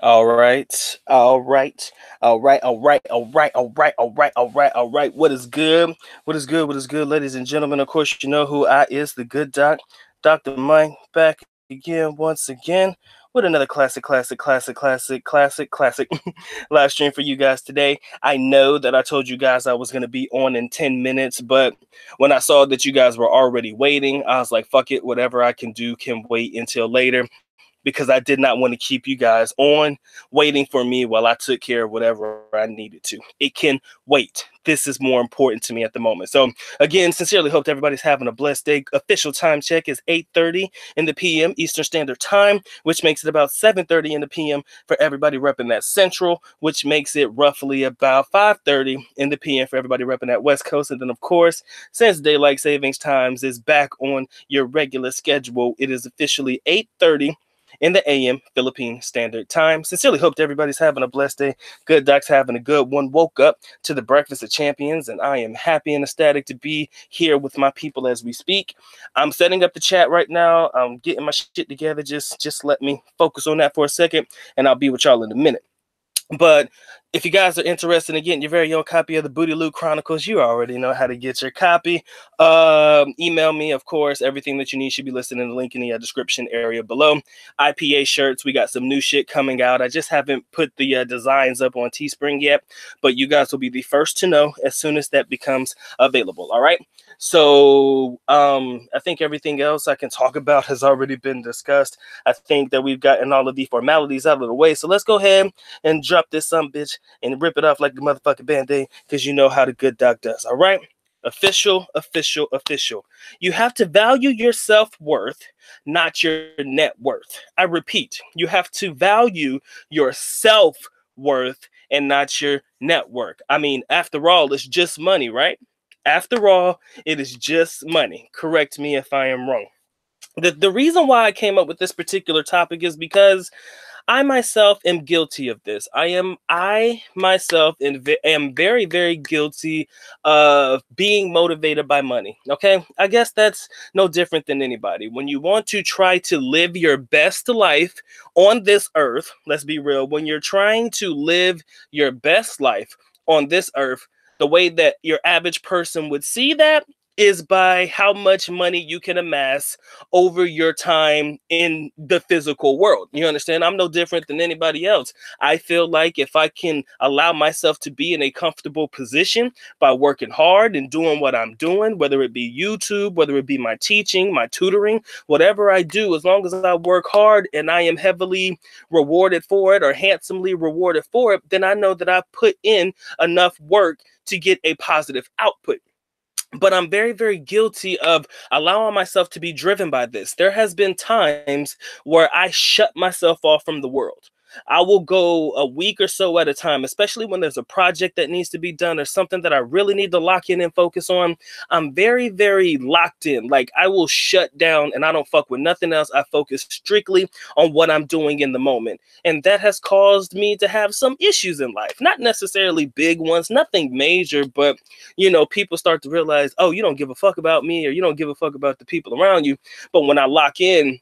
All right, all right, all right, all right, all right, all right, all right, all right, all right. What is good? What is good? What is good, ladies and gentlemen? Of course, you know who I is, the good doc, Dr. Mike, back again, once again, with another classic live stream for you guys today. I know that I told you guys I was going to be on in 10 minutes, but when I saw that you guys were already waiting, I was like, fuck it, whatever I can do can wait until later, because I did not want to keep you guys on waiting for me while I took care of whatever I needed to. It can wait. This is more important to me at the moment. So again, sincerely hope everybody's having a blessed day. Official time check is 8:30 in the PM Eastern Standard Time, which makes it about 7:30 in the PM for everybody repping that Central, which makes it roughly about 5:30 in the PM for everybody repping that West Coast. And then, of course, since Daylight Savings Times is back on your regular schedule, it is officially 8:30 in the AM Philippine Standard Time. Sincerely hope everybody's having a blessed day. Good Doc's having a good one. Woke up to the Breakfast of Champions, and I am happy and ecstatic to be here with my people as we speak. I'm setting up the chat right now. I'm getting my shit together. Just let me focus on that for a second, and I'll be with y'all in a minute. But if you guys are interested in getting your very own copy of the BOOTYLOO Chronicles, you already know how to get your copy. Email me, of course. Everything that you need should be listed in the link in the description area below. IPA shirts, we got some new shit coming out. I just haven't put the designs up on Teespring yet, but you guys will be the first to know as soon as that becomes available. All right. So I think everything else I can talk about has already been discussed. I think that we've gotten all of the formalities out of the way. So let's go ahead and drop this bitch and rip it off like the motherfucking Band-Aid, because you know how the good doc does. All right. Official. You have to value your self-worth, not your net worth. I repeat, you have to value your self-worth and not your network. I mean, after all, it's just money, right? After all, it is just money. Correct me if I am wrong. The reason why I came up with this particular topic is because I myself am guilty of this. I myself am very, very guilty of being motivated by money. Okay. I guess that's no different than anybody. When you want to try to live your best life on this earth, let's be real, when you're trying to live your best life on this earth, the way that your average person would see that is by how much money you can amass over your time in the physical world. You understand? I'm no different than anybody else. I feel like if I can allow myself to be in a comfortable position by working hard and doing what I'm doing, whether it be YouTube, whether it be my teaching, my tutoring, whatever I do, as long as I work hard and I am heavily rewarded for it or handsomely rewarded for it, then I know that I put in enough work to get a positive output. But I'm very, very guilty of allowing myself to be driven by this. There has been times where I shut myself off from the world. I will go a week or so at a time, especially when there's a project that needs to be done or something that I really need to lock in and focus on. I'm very, very locked in. Like, I will shut down and I don't fuck with nothing else. I focus strictly on what I'm doing in the moment. And that has caused me to have some issues in life. Not necessarily big ones, nothing major, but people start to realize, oh, you don't give a fuck about me, or you don't give a fuck about the people around you. But when I lock in,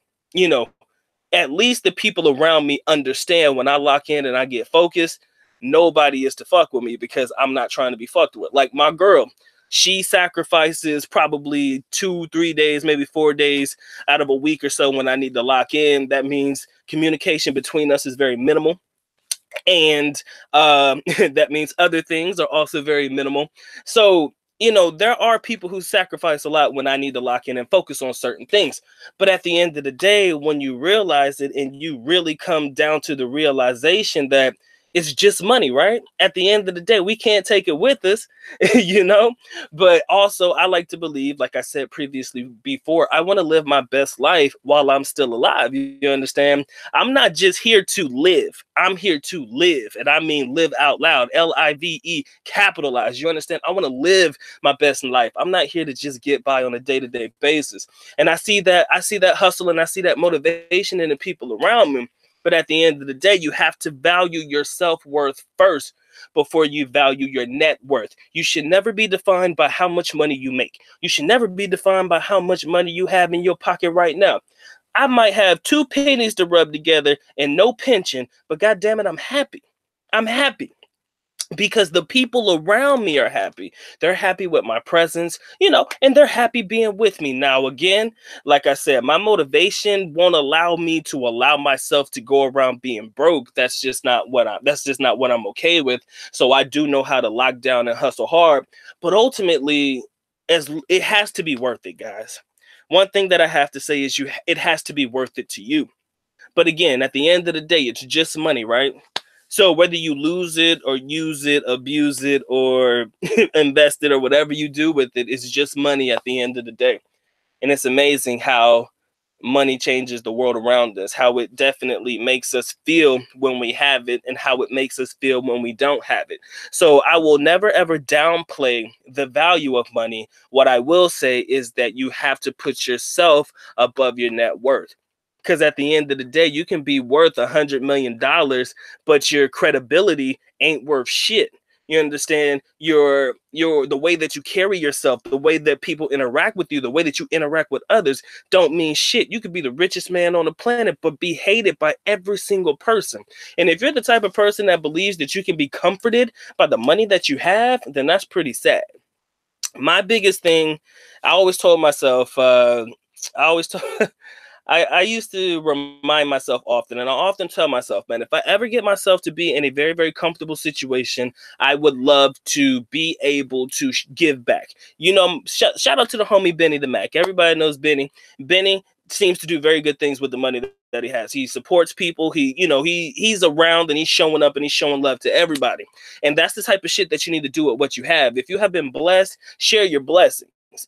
at least the people around me understand when I lock in and I get focused, nobody is to fuck with me because I'm not trying to be fucked with. Like my girl, she sacrifices probably 2-3 days, maybe 4 days out of a week or so when I need to lock in. That means communication between us is very minimal. And that means other things are also very minimal. So there are people who sacrifice a lot when I need to lock in and focus on certain things. But at the end of the day, when you realize it and you really come down to the realization that it's just money, right? At the end of the day, we can't take it with us, But also, I like to believe, like I said previously before, I want to live my best life while I'm still alive. You understand? I'm not just here to live. I'm here to live. And I mean live out loud. L-I-V-E, capitalized. You understand? I want to live my best in life. I'm not here to just get by on a day-to-day basis. And I see that hustle and I see that motivation in the people around me. But at the end of the day, you have to value your self-worth first before you value your net worth. You should never be defined by how much money you make. You should never be defined by how much money you have in your pocket right now. I might have 2 pennies to rub together and no pension, but God damn it, I'm happy. I'm happy because the people around me are happy. They're happy with my presence, you know, and they're happy being with me. Now, again, like I said, my motivation won't allow me to allow myself to go around being broke. That's just not what I'm okay with. So I do know how to lock down and hustle hard, but ultimately, as it has to be worth it, guys. One thing that I have to say is it has to be worth it to you. But again, at the end of the day, it's just money, right? So whether you lose it or use it, abuse it, or invest it, or whatever you do with it, it's just money at the end of the day. And it's amazing how money changes the world around us, how it definitely makes us feel when we have it and how it makes us feel when we don't have it. So I will never, ever downplay the value of money. What I will say is that you have to put yourself above your net worth. Because at the end of the day, you can be worth $100 million, but your credibility ain't worth shit. You understand? The way that you carry yourself, the way that people interact with you, the way that you interact with others don't mean shit. You could be the richest man on the planet, but be hated by every single person. And if you're the type of person that believes that you can be comforted by the money that you have, then that's pretty sad. My biggest thing, I always told myself, I used to remind myself often, and I often tell myself, man, if I ever get myself to be in a very, very comfortable situation, I would love to be able to give back. You know, shout out to the homie Benny the Mac. Everybody knows Benny. Benny seems to do very good things with the money that he has. He supports people. He's around and he's showing up and he's showing love to everybody. And that's the type of shit that you need to do with what you have. If you have been blessed, share your blessing.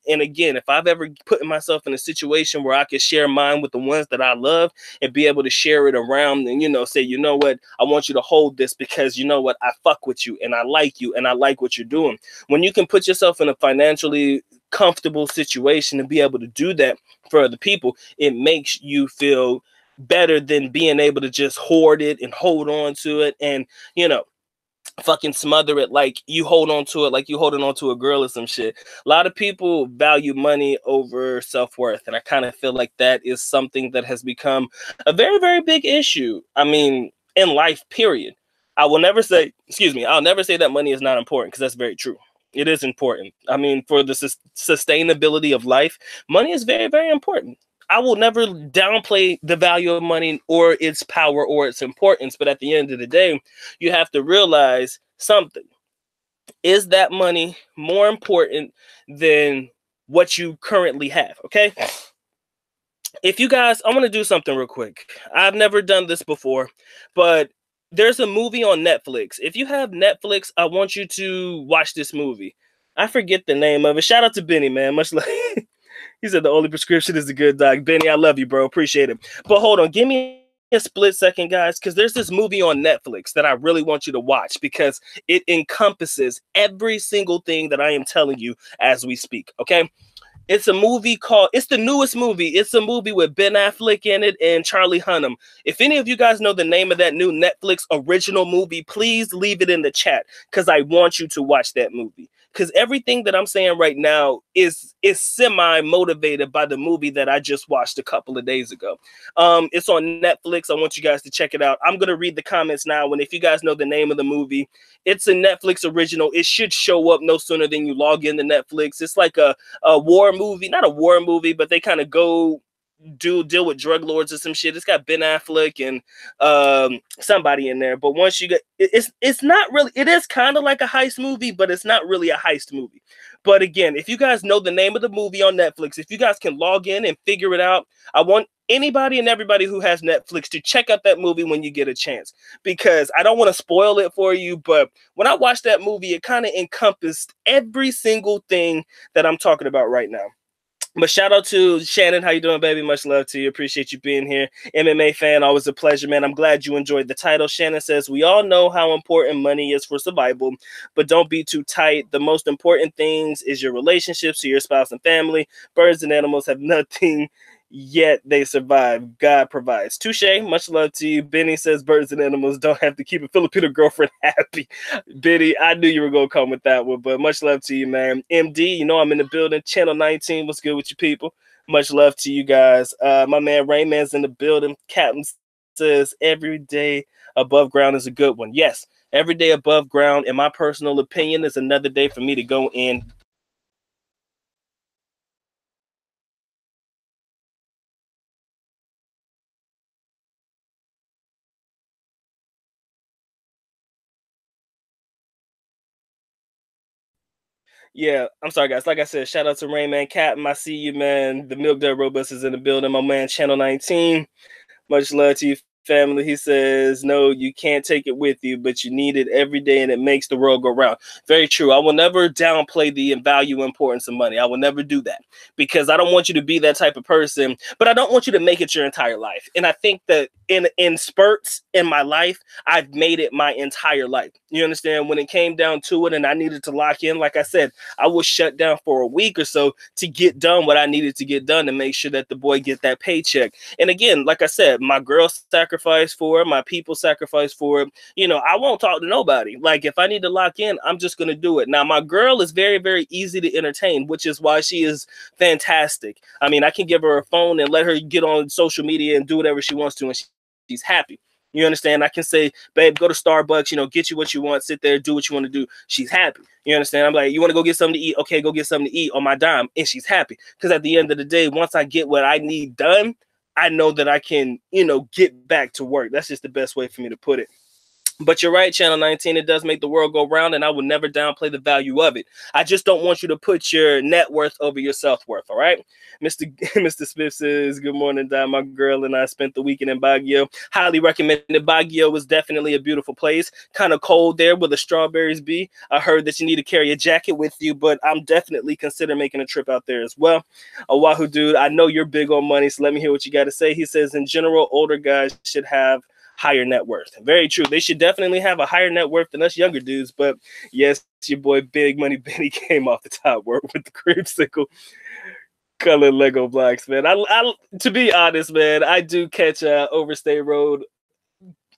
And again, if I've ever put myself in a situation where I could share mine with the ones that I love and be able to share it around and, you know, say, you know what, I want you to hold this because, you know what, I fuck with you and I like you and I like what you're doing. When you can put yourself in a financially comfortable situation and be able to do that for other people, it makes you feel better than being able to just hoard it and hold on to it and, you know, fucking smother it like you hold on to it like you holding on to a girl or some shit. A lot of people value money over self-worth, and I kind of feel like that is something that has become a very, very big issue. I mean, in life, period. I'll never say that money is not important, because that's very true. It is important. I mean, for the sustainability of life, money is very, very important. I will never downplay the value of money or its power or its importance. But at the end of the day, you have to realize something. Is that money more important than what you currently have? Okay. If you guys, I'm going to do something real quick. I've never done this before, but there's a movie on Netflix. If you have Netflix, I want you to watch this movie. I forget the name of it. Shout out to Benny, man. Much love. He said the only prescription is a good dog. Benny, I love you, bro. Appreciate it. But hold on. Give me a split second, guys, because there's this movie on Netflix that I really want you to watch because it encompasses every single thing that I am telling you as we speak, okay? It's a movie it's the newest movie. It's a movie with Ben Affleck in it and Charlie Hunnam. If any of you guys know the name of that new Netflix original movie, please leave it in the chat because I want you to watch that movie. Because everything that I'm saying right now is semi-motivated by the movie that I just watched a couple of days ago. It's on Netflix. I want you guys to check it out. I'm going to read the comments now, and if you guys know the name of the movie, it's a Netflix original. It should show up no sooner than you log into Netflix. It's like a war movie, not a war movie, but they kind of go deal with drug lords or some shit. It's got Ben Affleck and somebody in there. But once you get it's not really, it is kind of like a heist movie, but it's not really a heist movie. But again, if you guys know the name of the movie on Netflix, if you guys can log in and figure it out, I want anybody and everybody who has Netflix to check out that movie when you get a chance, because I don't want to spoil it for you, but when I watched that movie, it kind of encompassed every single thing that I'm talking about right now. But shout out to Shannon. How you doing, baby? Much love to you. Appreciate you being here. MMA fan, always a pleasure, man. I'm glad you enjoyed the title. Shannon says, we all know how important money is for survival, but don't be too tight. The most important things is your relationships to your spouse and family. Birds and animals have nothing, yet they survive. God provides. Touche. Much love to you. Benny says birds and animals don't have to keep a Filipino girlfriend happy. Benny, I knew you were going to come with that one, but much love to you, man. MD, you know I'm in the building. Channel 19, what's good with you people? Much love to you guys. My man Rayman's in the building. Captain says every day above ground is a good one. Yes, every day above ground, in my personal opinion, is another day for me to go in. Yeah, I'm sorry, guys. Like I said, shout out to Rayman Captain. I see you, man. The Milk Dud Robust is in the building. My man, Channel 19. Much love to you, family. He says, no, you can't take it with you, but you need it every day and it makes the world go round. Very true. I will never downplay the value and importance of money. I will never do that because I don't want you to be that type of person, but I don't want you to make it your entire life. And I think that in spurts in my life, I've made it my entire life. You understand? When it came down to it and I needed to lock in, like I said, I was shut down for a week or so to get done what I needed to get done to make sure that the boy get that paycheck. And again, like I said, my girl sacrificed for it, my people sacrificed for it. You know, I won't talk to nobody. Like if I need to lock in, I'm just going to do it. Now, my girl is very, very easy to entertain, which is why she is fantastic. I mean, I can give her a phone and let her get on social media and do whatever she wants to, and she's happy. You understand? I can say, babe, go to Starbucks, you know, get you what you want, sit there, do what you want to do. She's happy. You understand? I'm like, you want to go get something to eat? Okay, go get something to eat on my dime. And she's happy. Because at the end of the day, once I get what I need done, I know that I can, you know, get back to work. That's just the best way for me to put it. But you're right, Channel 19, it does make the world go round, and I will never downplay the value of it. I just don't want you to put your net worth over your self-worth, all right? Mr. Mr. Smith says, good morning, Di. My girl and I spent the weekend in Baguio. Highly recommended. Baguio was definitely a beautiful place. Kind of cold there where the strawberries be. I heard that you need to carry a jacket with you, but I'm definitely considering making a trip out there as well. Wahoo, dude, I know you're big on money, so let me hear what you got to say. He says, in general, older guys should have higher net worth. Very true. They should definitely have a higher net worth than us younger dudes. But yes, your boy Big Money Benny came off the top work with the creamsicle colored Lego blocks, man. To be honest, man, I do catch Overstay Road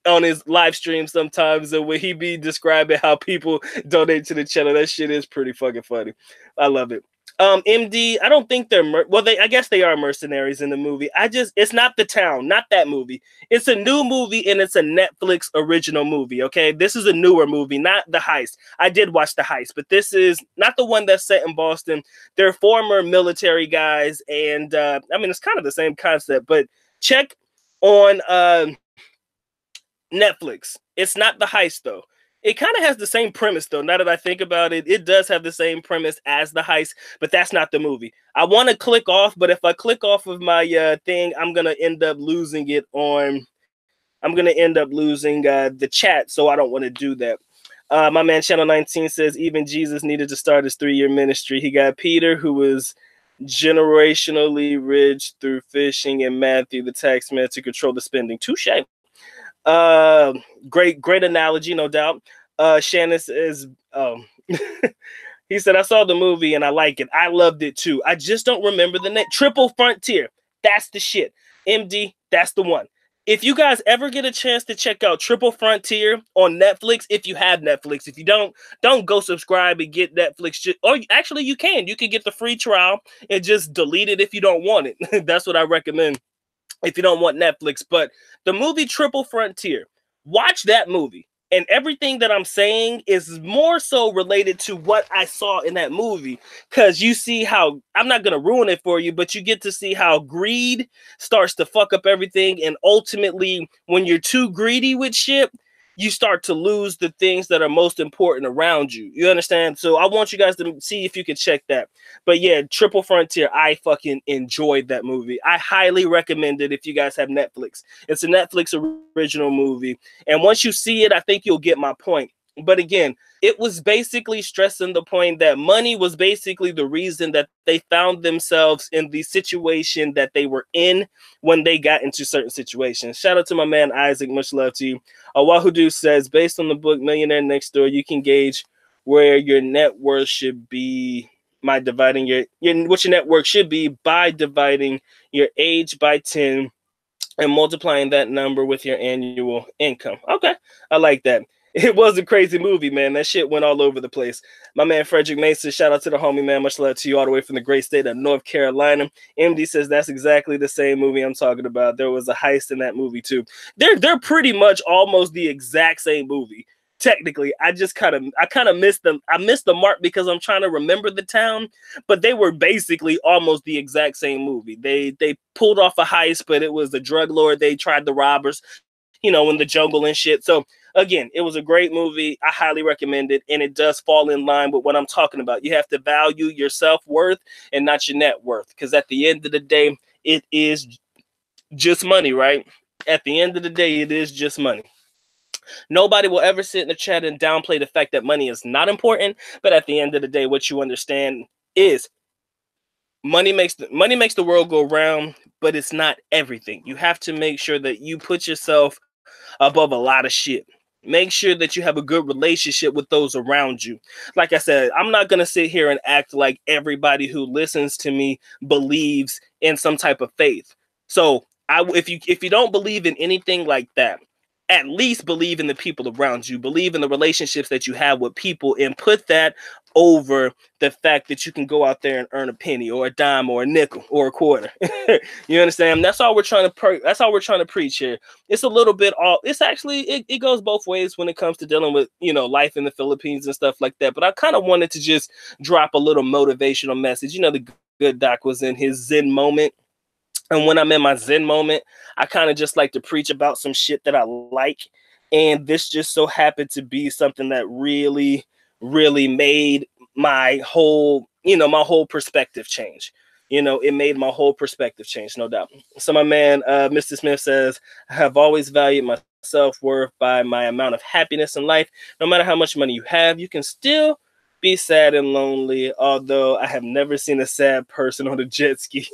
on his live stream sometimes, and when he be describing how people donate to the channel, that shit is pretty fucking funny. I love it. MD, I don't think they're I guess they are mercenaries in the movie. It's not The Town, not that movie. It's a new movie and it's a Netflix original movie. Okay, this is a newer movie, not The Heist. I did watch The Heist, but this is not the one that's set in Boston. They're former military guys, and I mean it's kind of the same concept. But check on Netflix. It's not The Heist though. It kind of has the same premise, though. Now that I think about it, it does have the same premise as The Heist, but that's not the movie. I want to click off, but if I click off of my thing, I'm going to end up losing it on... I'm going to end up losing the chat, so I don't want to do that. My man, Channel 19, says, even Jesus needed to start his 3-year ministry. He got Peter, who was generationally rich through fishing, and Matthew, the tax man, to control the spending. Touche. Great analogy, no doubt. Shannon says, he said, I saw the movie and I like it. I loved it too. I just don't remember the name. Triple Frontier. That's the shit. MD, that's the one. If you guys ever get a chance to check out Triple Frontier on Netflix, if you have Netflix, if you don't go subscribe and get Netflix. Or actually, you can get the free trial and just delete it if you don't want it. That's what I recommend if you don't want Netflix. But the movie Triple Frontier, watch that movie. And everything that I'm saying is more so related to what I saw in that movie. Because you see how, I'm not going to ruin it for you, but you get to see how greed starts to fuck up everything. And ultimately, when you're too greedy with shit, you start to lose the things that are most important around you. You understand? So I want you guys to see if you can check that. But yeah, Triple Frontier, I fucking enjoyed that movie. I highly recommend it if you guys have Netflix. It's a Netflix original movie. And once you see it, I think you'll get my point. But again, it was basically stressing the point that money was basically the reason that they found themselves in the situation that they were in when they got into certain situations. Shout out to my man Isaac. Much love to you. Wahudu says, based on the book Millionaire Next Door, you can gauge where your net worth should be by dividing what your net worth should be by dividing your age by 10 and multiplying that number with your annual income. Okay, I like that. It was a crazy movie, man. That shit went all over the place. My man Frederick Mason, shout out to the homie, man. Much love to you all the way from the great state of North Carolina. MD says that's exactly the same movie I'm talking about. There was a heist in that movie too. They're pretty much almost the exact same movie. Technically, I kind of missed them. I missed the mark because I'm trying to remember the town, but they were basically almost the exact same movie. They pulled off a heist, but it was the drug lord. They tried the robbers, you know, in the jungle and shit. So again, it was a great movie. I highly recommend it, and it does fall in line with what I'm talking about. You have to value your self-worth and not your net worth, because at the end of the day, it is just money, right? At the end of the day, it is just money. Nobody will ever sit in the chat and downplay the fact that money is not important, but at the end of the day, what you understand is money makes the world go round, but it's not everything. You have to make sure that you put yourself above a lot of shit. Make sure that you have a good relationship with those around you. Like I said, I'm not going to sit here and act like everybody who listens to me believes in some type of faith. So if you don't believe in anything like that, at least believe in the people around you, believe in the relationships that you have with people, and put that over the fact that you can go out there and earn a penny or a dime or a nickel or a quarter. You understand? That's all we're trying to preach here. It's a little bit all, it's actually, it goes both ways when it comes to dealing with, you know, life in the Philippines and stuff like that. But I kind of wanted to just drop a little motivational message. You know, the good doc was in his Zen moment. And when I'm in my Zen moment, I kind of just like to preach about some shit that I like. And this just so happened to be something that really, really made my whole, you know, my whole perspective change. You know, it made my whole perspective change, no doubt. So my man, Mr. Smith says, I have always valued my self-worth by my amount of happiness in life. No matter how much money you have, you can still be sad and lonely, although I have never seen a sad person on a jet ski.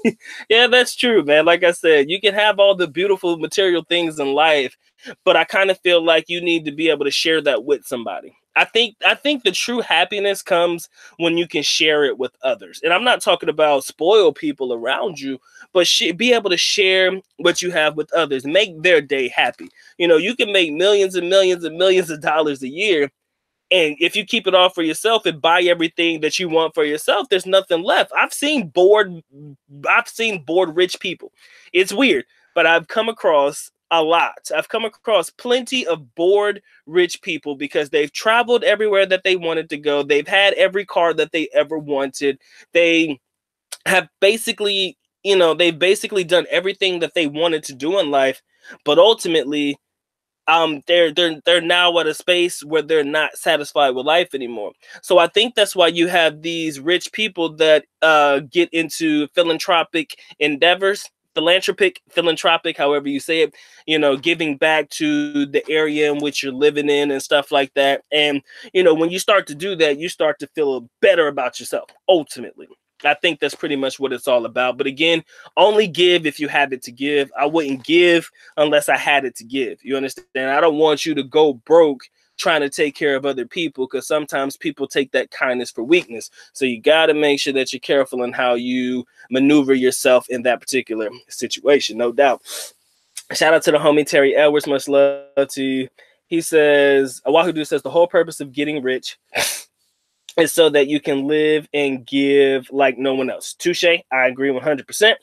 Yeah, that's true, man. Like I said, you can have all the beautiful material things in life, but I kind of feel like you need to be able to share that with somebody. I think the true happiness comes when you can share it with others. And I'm not talking about spoil people around you, but be able to share what you have with others. Make their day happy. You know, you can make millions and millions and millions of dollars a year, and if you keep it all for yourself and buy everything that you want for yourself, there's nothing left. I've seen bored rich people. It's weird, but I've come across a lot. I've come across plenty of bored rich people because they've traveled everywhere that they wanted to go. They've had every car that they ever wanted. They have basically, you know, they've basically done everything that they wanted to do in life, but ultimately they're now at a space where they're not satisfied with life anymore. So I think that's why you have these rich people that get into philanthropic endeavors, philanthropic, however you say it, you know, giving back to the area in which you're living in and stuff like that. And, you know, when you start to do that, you start to feel better about yourself, ultimately. I think that's pretty much what it's all about. But again, only give if you have it to give. I wouldn't give unless I had it to give. You understand? I don't want you to go broke trying to take care of other people, because sometimes people take that kindness for weakness. So you got to make sure that you're careful in how you maneuver yourself in that particular situation, no doubt. Shout out to the homie Terry Edwards. Much love to you. He says, Awahudu says, the whole purpose of getting rich is so that you can live and give like no one else. Touche. I agree 100%.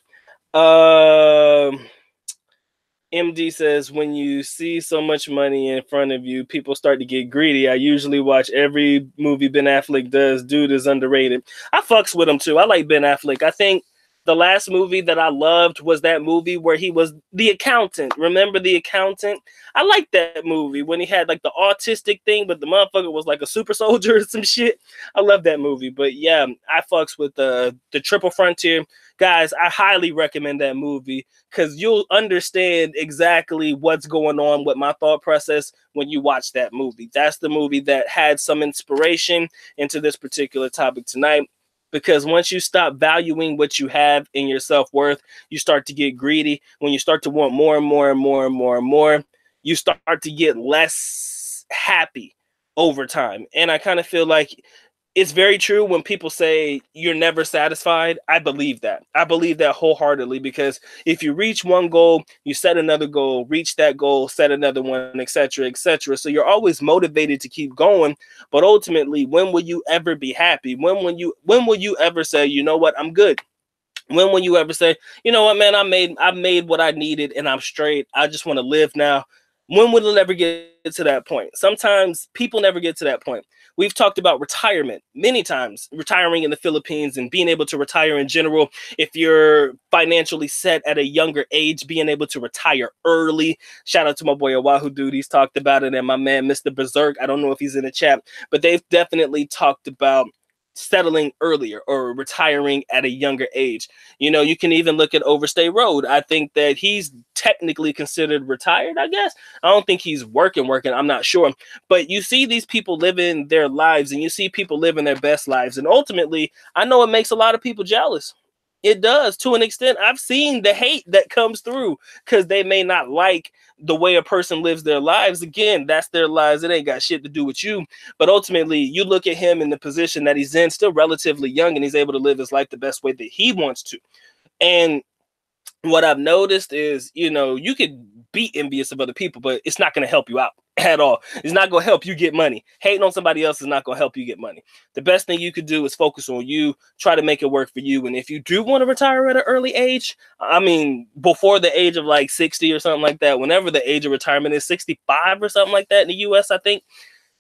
MD says, when you see so much money in front of you, people start to get greedy. I usually watch every movie Ben Affleck does. Dude is underrated. I fucks with him too. I like Ben Affleck. I think the last movie that I loved was that movie where he was the accountant. Remember The Accountant? I liked that movie when he had like the autistic thing, but the motherfucker was like a super soldier or some shit. I love that movie. But yeah, I fucks with the Triple Frontier. Guys, I highly recommend that movie because you'll understand exactly what's going on with my thought process when you watch that movie. That's the movie that had some inspiration into this particular topic tonight. Because once you stop valuing what you have in your self-worth, you start to get greedy. When you start to want more and more and more and more and more, you start to get less happy over time. And I kind of feel like it's very true when people say you're never satisfied. I believe that. I believe that wholeheartedly, because if you reach one goal, you set another goal, reach that goal, set another one, etc., etc. So you're always motivated to keep going. But ultimately, when will you ever be happy? When will you ever say, you know what, I'm good? When will you ever say, you know what, man, I made what I needed and I'm straight. I just want to live now. When will it ever get to that point? Sometimes people never get to that point. We've talked about retirement many times, retiring in the Philippines and being able to retire in general. If you're financially set at a younger age, being able to retire early. Shout out to my boy Oahu Dude. He's talked about it. And my man, Mr. Berserk. I don't know if he's in the chat, but they've definitely talked about settling earlier or retiring at a younger age. You know, you can even look at Overstay Road. I think that he's technically considered retired, I guess. I don't think he's working. I'm not sure. But you see these people living their lives and you see people living their best lives. And ultimately, I know it makes a lot of people jealous. It does, to an extent. I've seen the hate that comes through because they may not like the way a person lives their lives. Again, that's their lives. It ain't got shit to do with you. But ultimately, you look at him in the position that he's in, still relatively young, and he's able to live his life the best way that he wants to. And what I've noticed is, you know, you could be envious of other people, but it's not going to help you out at all. It's not going to help you get money. Hating on somebody else is not going to help you get money. The best thing you could do is focus on you, try to make it work for you. And if you do want to retire at an early age, I mean, before the age of like 60 or something like that, whenever the age of retirement is 65 or something like that in the US, I think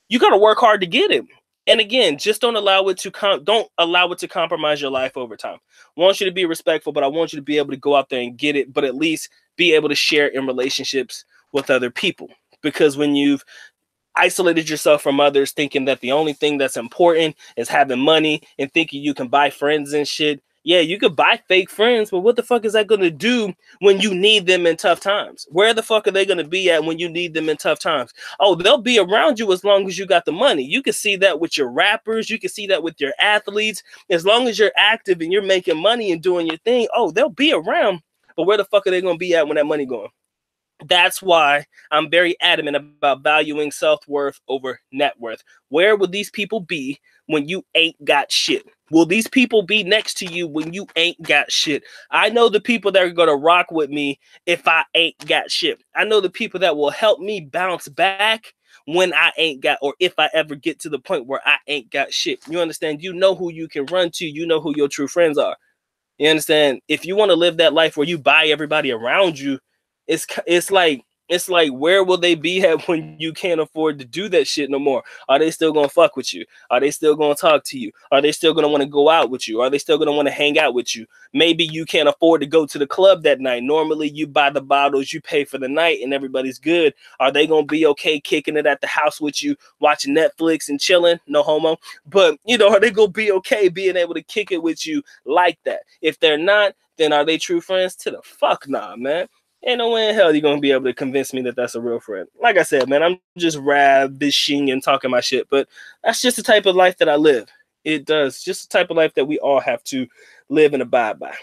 you got to work hard to get it. And again, just don't allow it to compromise your life over time. I want you to be respectful, but I want you to be able to go out there and get it, but at least be able to share in relationships with other people. Because when you've isolated yourself from others, thinking that the only thing that's important is having money and thinking you can buy friends and shit. Yeah, you could buy fake friends, but what the fuck is that going to do when you need them in tough times? Where the fuck are they going to be at when you need them in tough times? Oh, they'll be around you as long as you got the money. You can see that with your rappers. You can see that with your athletes. As long as you're active and you're making money and doing your thing, oh, they'll be around. But where the fuck are they going to be at when that money going? That's why I'm very adamant about valuing self-worth over net worth. Where will these people be when you ain't got shit? Will these people be next to you when you ain't got shit? I know the people that are going to rock with me if I ain't got shit. I know the people that will help me bounce back when I ain't got, or if I ever get to the point where I ain't got shit. You understand? You know who you can run to. You know who your true friends are. You understand? If you want to live that life where you buy everybody around you, it's like where will they be at when you can't afford to do that shit no more? Are they still gonna fuck with you? Are they still gonna talk to you? Are they still gonna want to go out with you? Are they still gonna want to hang out with you? Maybe you can't afford to go to the club that night. Normally you buy the bottles, you pay for the night, and everybody's good. Are they gonna be okay kicking it at the house with you, watching Netflix and chilling? No homo. But you know, are they gonna be okay being able to kick it with you like that? If they're not, then are they true friends? To the fuck nah, man. Ain't no way in hell you're going to be able to convince me that that's a real friend. Like I said, man, I'm just ravishing and talking my shit, but that's just the type of life that I live. It does. Just the type of life that we all have to live and abide by.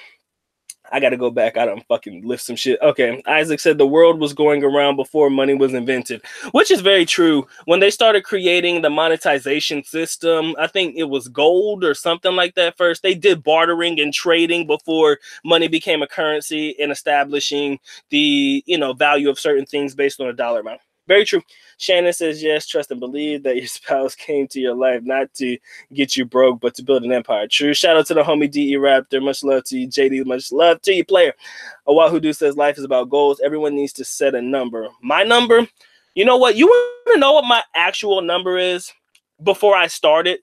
I got to go back. I don't fucking lift some shit. Okay. Isaac said the world was going around before money was invented, which is very true. When they started creating the monetization system, I think it was gold or something like that first. They did bartering and trading before money became a currency and establishing the, you know, value of certain things based on a dollar amount. Very true. Shannon says, yes, trust and believe that your spouse came to your life not to get you broke, but to build an empire. True. Shout out to the homie DE Raptor. Much love to you, JD. Much love to you, player. Oahu Do says, life is about goals. Everyone needs to set a number. My number, you know what? You want to know what my actual number is before I started?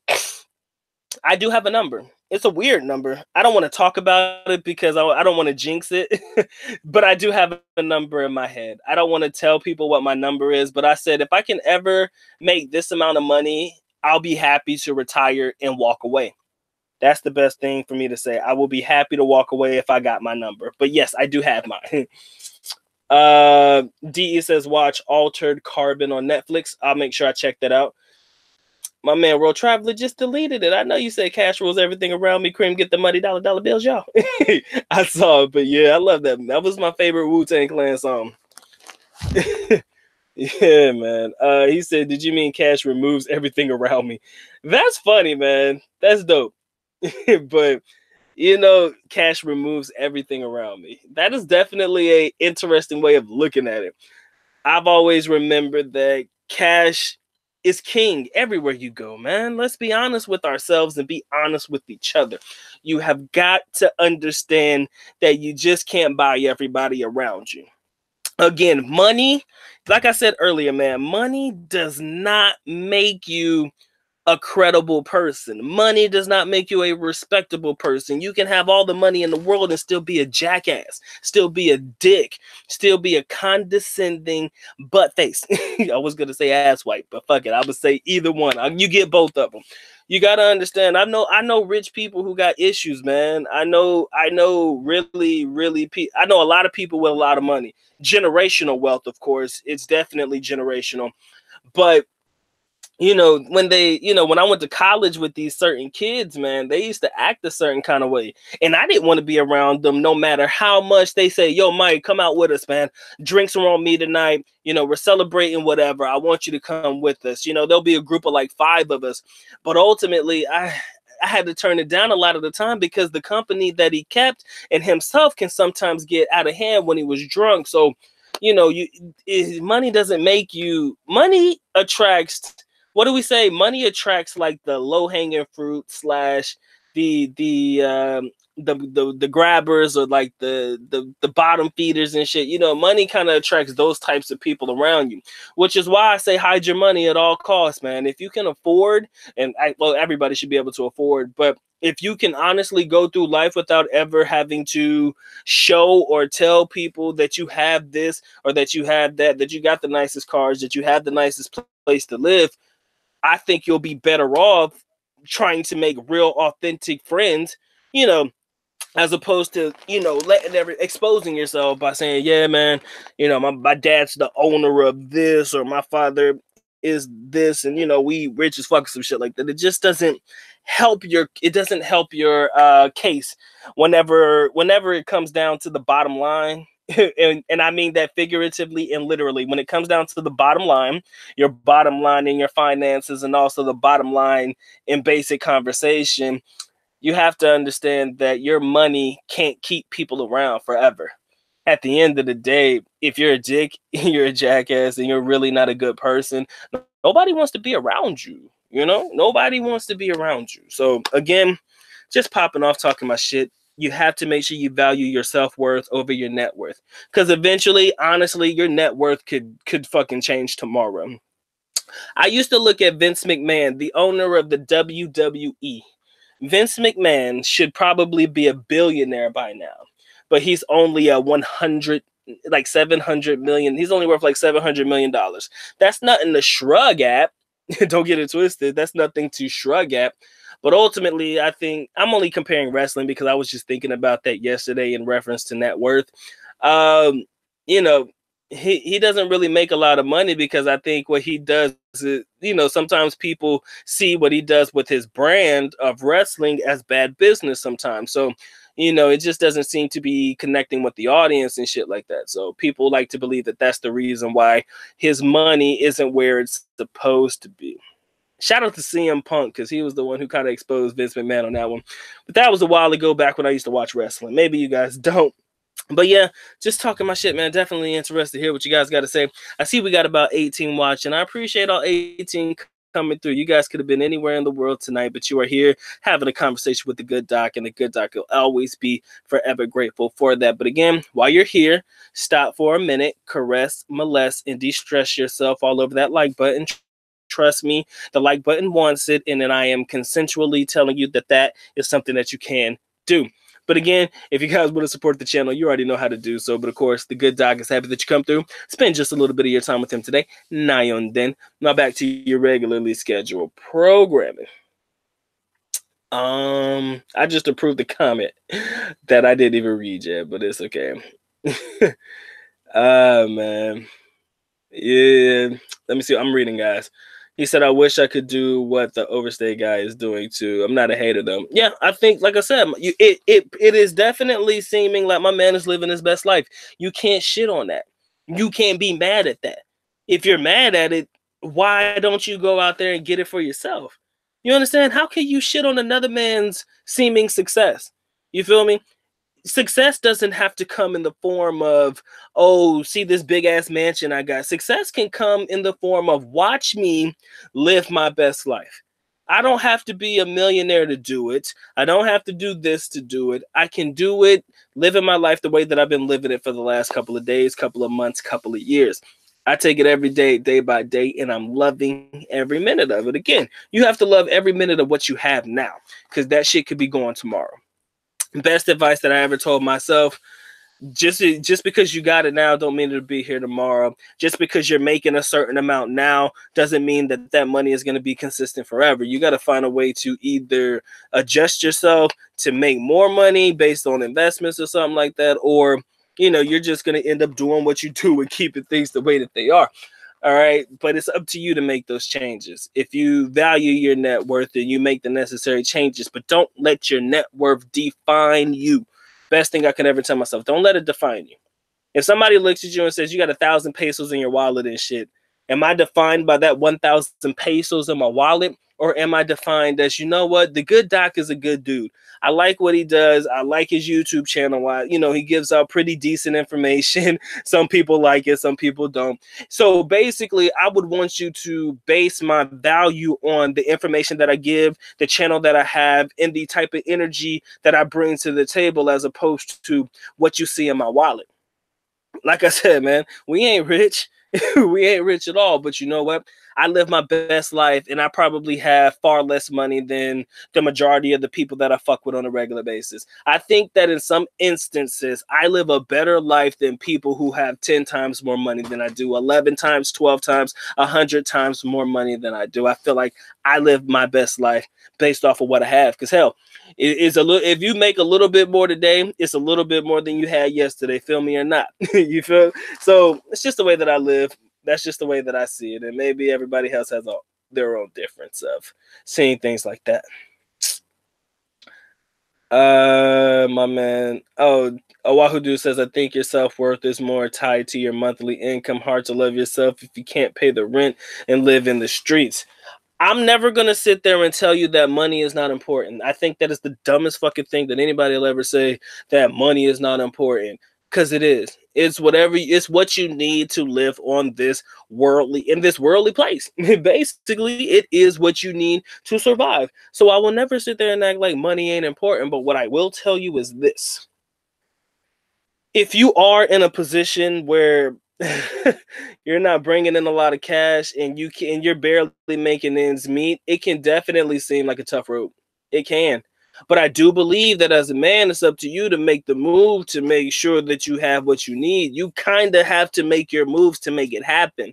I do have a number. It's a weird number. I don't want to talk about it because I don't want to jinx it, but I do have a number in my head. I don't want to tell people what my number is, but I said if I can ever make this amount of money, I'll be happy to retire and walk away. That's the best thing for me to say. I will be happy to walk away if I got my number. But yes, I do have mine. DE says watch Altered Carbon on Netflix. I'll make sure I check that out. My man, World Traveler just deleted it. I know you said cash rules everything around me. Cream, get the money, dollar bills, y'all. I saw it, but yeah, I love that. That was my favorite Wu-Tang Clan song. Yeah, man. He said, "Did you mean cash removes everything around me?" That's funny, man. That's dope. But cash removes everything around me. That is definitely a interesting way of looking at it. I've always remembered that cash is king everywhere you go, man. Let's be honest with ourselves and be honest with each other. You have got to understand that you just can't buy everybody around you. Again, money, like I said earlier, man, money does not make you a credible person. Money does not make you a respectable person. You can have all the money in the world and still be a jackass, still be a dick, still be a condescending butt face. I was gonna say ass wipe, but fuck it, I would say either one. You get both of them. You gotta understand. I know rich people who got issues, man. I know really. I know a lot of people with a lot of money. Generational wealth, of course. It's definitely generational, but when I went to college with these certain kids, man, they used to act a certain kind of way. And I didn't want to be around them no matter how much they say, "Yo, Mike, come out with us, man. Drinks are on me tonight. We're celebrating whatever. I want you to come with us." There'll be a group of like 5 of us. But ultimately, I had to turn it down a lot of the time because the company that he kept and himself can sometimes get out of hand when he was drunk. So, money doesn't make you, money attracts, what do we say? Money attracts like the low hanging fruit slash the grabbers, or like the bottom feeders and shit. Money kind of attracts those types of people around you, which is why I say hide your money at all costs, man. If you can afford, well, everybody should be able to afford, but if you can honestly go through life without ever having to show or tell people that you have this or that you have that you got the nicest cars, that you have the nicest place to live, I think you'll be better off trying to make real authentic friends, you know, as opposed to, exposing yourself by saying, "Yeah, man, my dad's the owner of this, or my father is this, and we rich as fuck," some shit like that. It just doesn't help your case whenever it comes down to the bottom line. And I mean that figuratively and literally. When it comes down to the bottom line, your bottom line in your finances, and also the bottom line in basic conversation, you have to understand that your money can't keep people around forever. At the end of the day, if you're a dick, you're a jackass, and you're really not a good person, nobody wants to be around you. Nobody wants to be around you. So again, just popping off talking my shit. You have to make sure you value your self-worth over your net worth, because eventually, honestly, your net worth could fucking change tomorrow. I used to look at Vince McMahon, the owner of the WWE. Vince McMahon should probably be a billionaire by now, but he's only a 100, like 700 million. He's only worth like $700 million. That's nothing to shrug at. Don't get it twisted. That's nothing to shrug at. But ultimately, I think I'm only comparing wrestling because I was just thinking about that yesterday in reference to net worth. Um, you know, he doesn't really make a lot of money, because I think what he does is, sometimes people see what he does with his brand of wrestling as bad business sometimes. So, it just doesn't seem to be connecting with the audience and shit like that. So people like to believe that that's the reason why his money isn't where it's supposed to be. Shout out to CM Punk, because he was the one who kind of exposed Vince McMahon on that one. But that was a while ago, back when I used to watch wrestling. Maybe you guys don't. But yeah, just talking my shit, man. Definitely interested to hear what you guys got to say. I see we got about 18 watching. I appreciate all 18 coming through. You guys could have been anywhere in the world tonight, but you are here having a conversation with the good doc, and the good doc will always be forever grateful for that. But again, while you're here, stop for a minute, caress, molest, and de-stress yourself all over that like button. Trust me, the like button wants it, and then I am consensually telling you that that is something that you can do. But again, if you guys want to support the channel, you already know how to do so. But of course, the good doc is happy that you come through. Spend just a little bit of your time with him today. Then. Now back to your regularly scheduled programming. I just approved the comment that I didn't even read yet, but it's okay. Man. Yeah. Let me see. I'm reading, guys. He said, "I wish I could do what the overstay guy is doing too. I'm not a hater though." Yeah, I think, like I said, it is definitely seeming like my man is living his best life. You can't shit on that. You can't be mad at that. If you're mad at it, why don't you go out there and get it for yourself? You understand? How can you shit on another man's seeming success? You feel me? Success doesn't have to come in the form of, oh, see this big ass mansion I got. Success can come in the form of, watch me live my best life. I don't have to be a millionaire to do it. I don't have to do this to do it. I can do it living my life the way that I've been living it for the last couple of days, couple of months, couple of years. I take it every day, day by day, and I'm loving every minute of it. Again, you have to love every minute of what you have now, because that shit could be gone tomorrow. Best advice that I ever told myself: just because you got it now don't mean it'll be here tomorrow. Just because you're making a certain amount now doesn't mean that that money is going to be consistent forever. You got to find a way to either adjust yourself to make more money based on investments or something like that, or you're just going to end up doing what you do and keeping things the way that they are. All right. But it's up to you to make those changes. If you value your net worth, then you make the necessary changes, but don't let your net worth define you. Best thing I could ever tell myself: don't let it define you. If somebody looks at you and says you got 1,000 pesos in your wallet and shit, am I defined by that 1,000 pesos in my wallet? Or am I defined as, you know what, the good doc is a good dude. I like what he does. I like his YouTube channel. He gives out pretty decent information. Some people like it, some people don't. So basically, I would want you to base my value on the information that I give, the channel that I have, and the type of energy that I bring to the table, as opposed to what you see in my wallet. Like I said, man, we ain't rich. We ain't rich at all. But you know what? I live my best life, and I probably have far less money than the majority of the people that I fuck with on a regular basis. I think that in some instances, I live a better life than people who have 10 times more money than I do, 11 times, 12 times, 100 times more money than I do. I feel like I live my best life based off of what I have. Because hell, it's a little. If you make a little bit more today, it's a little bit more than you had yesterday. Feel me or not? You feel? So it's just the way that I live. That's just the way that I see it, and maybe everybody else has their own difference of seeing things like that. My man. Oh, Oahu Dude says, I think your self-worth is more tied to your monthly income. Hard to love yourself if you can't pay the rent and live in the streets. I'm never going to sit there and tell you that money is not important. I think that is the dumbest fucking thing that anybody will ever say, that money is not important. Because it is. It's what you need to live in this worldly place. Basically, it is what you need to survive. So I will never sit there and act like money ain't important. But what I will tell you is this: if you are in a position where you're not bringing in a lot of cash and you're barely making ends meet, it can definitely seem like a tough road. It can. But I do believe that as a man, it's up to you to make the move to make sure that you have what you need. You kind of have to make your moves to make it happen.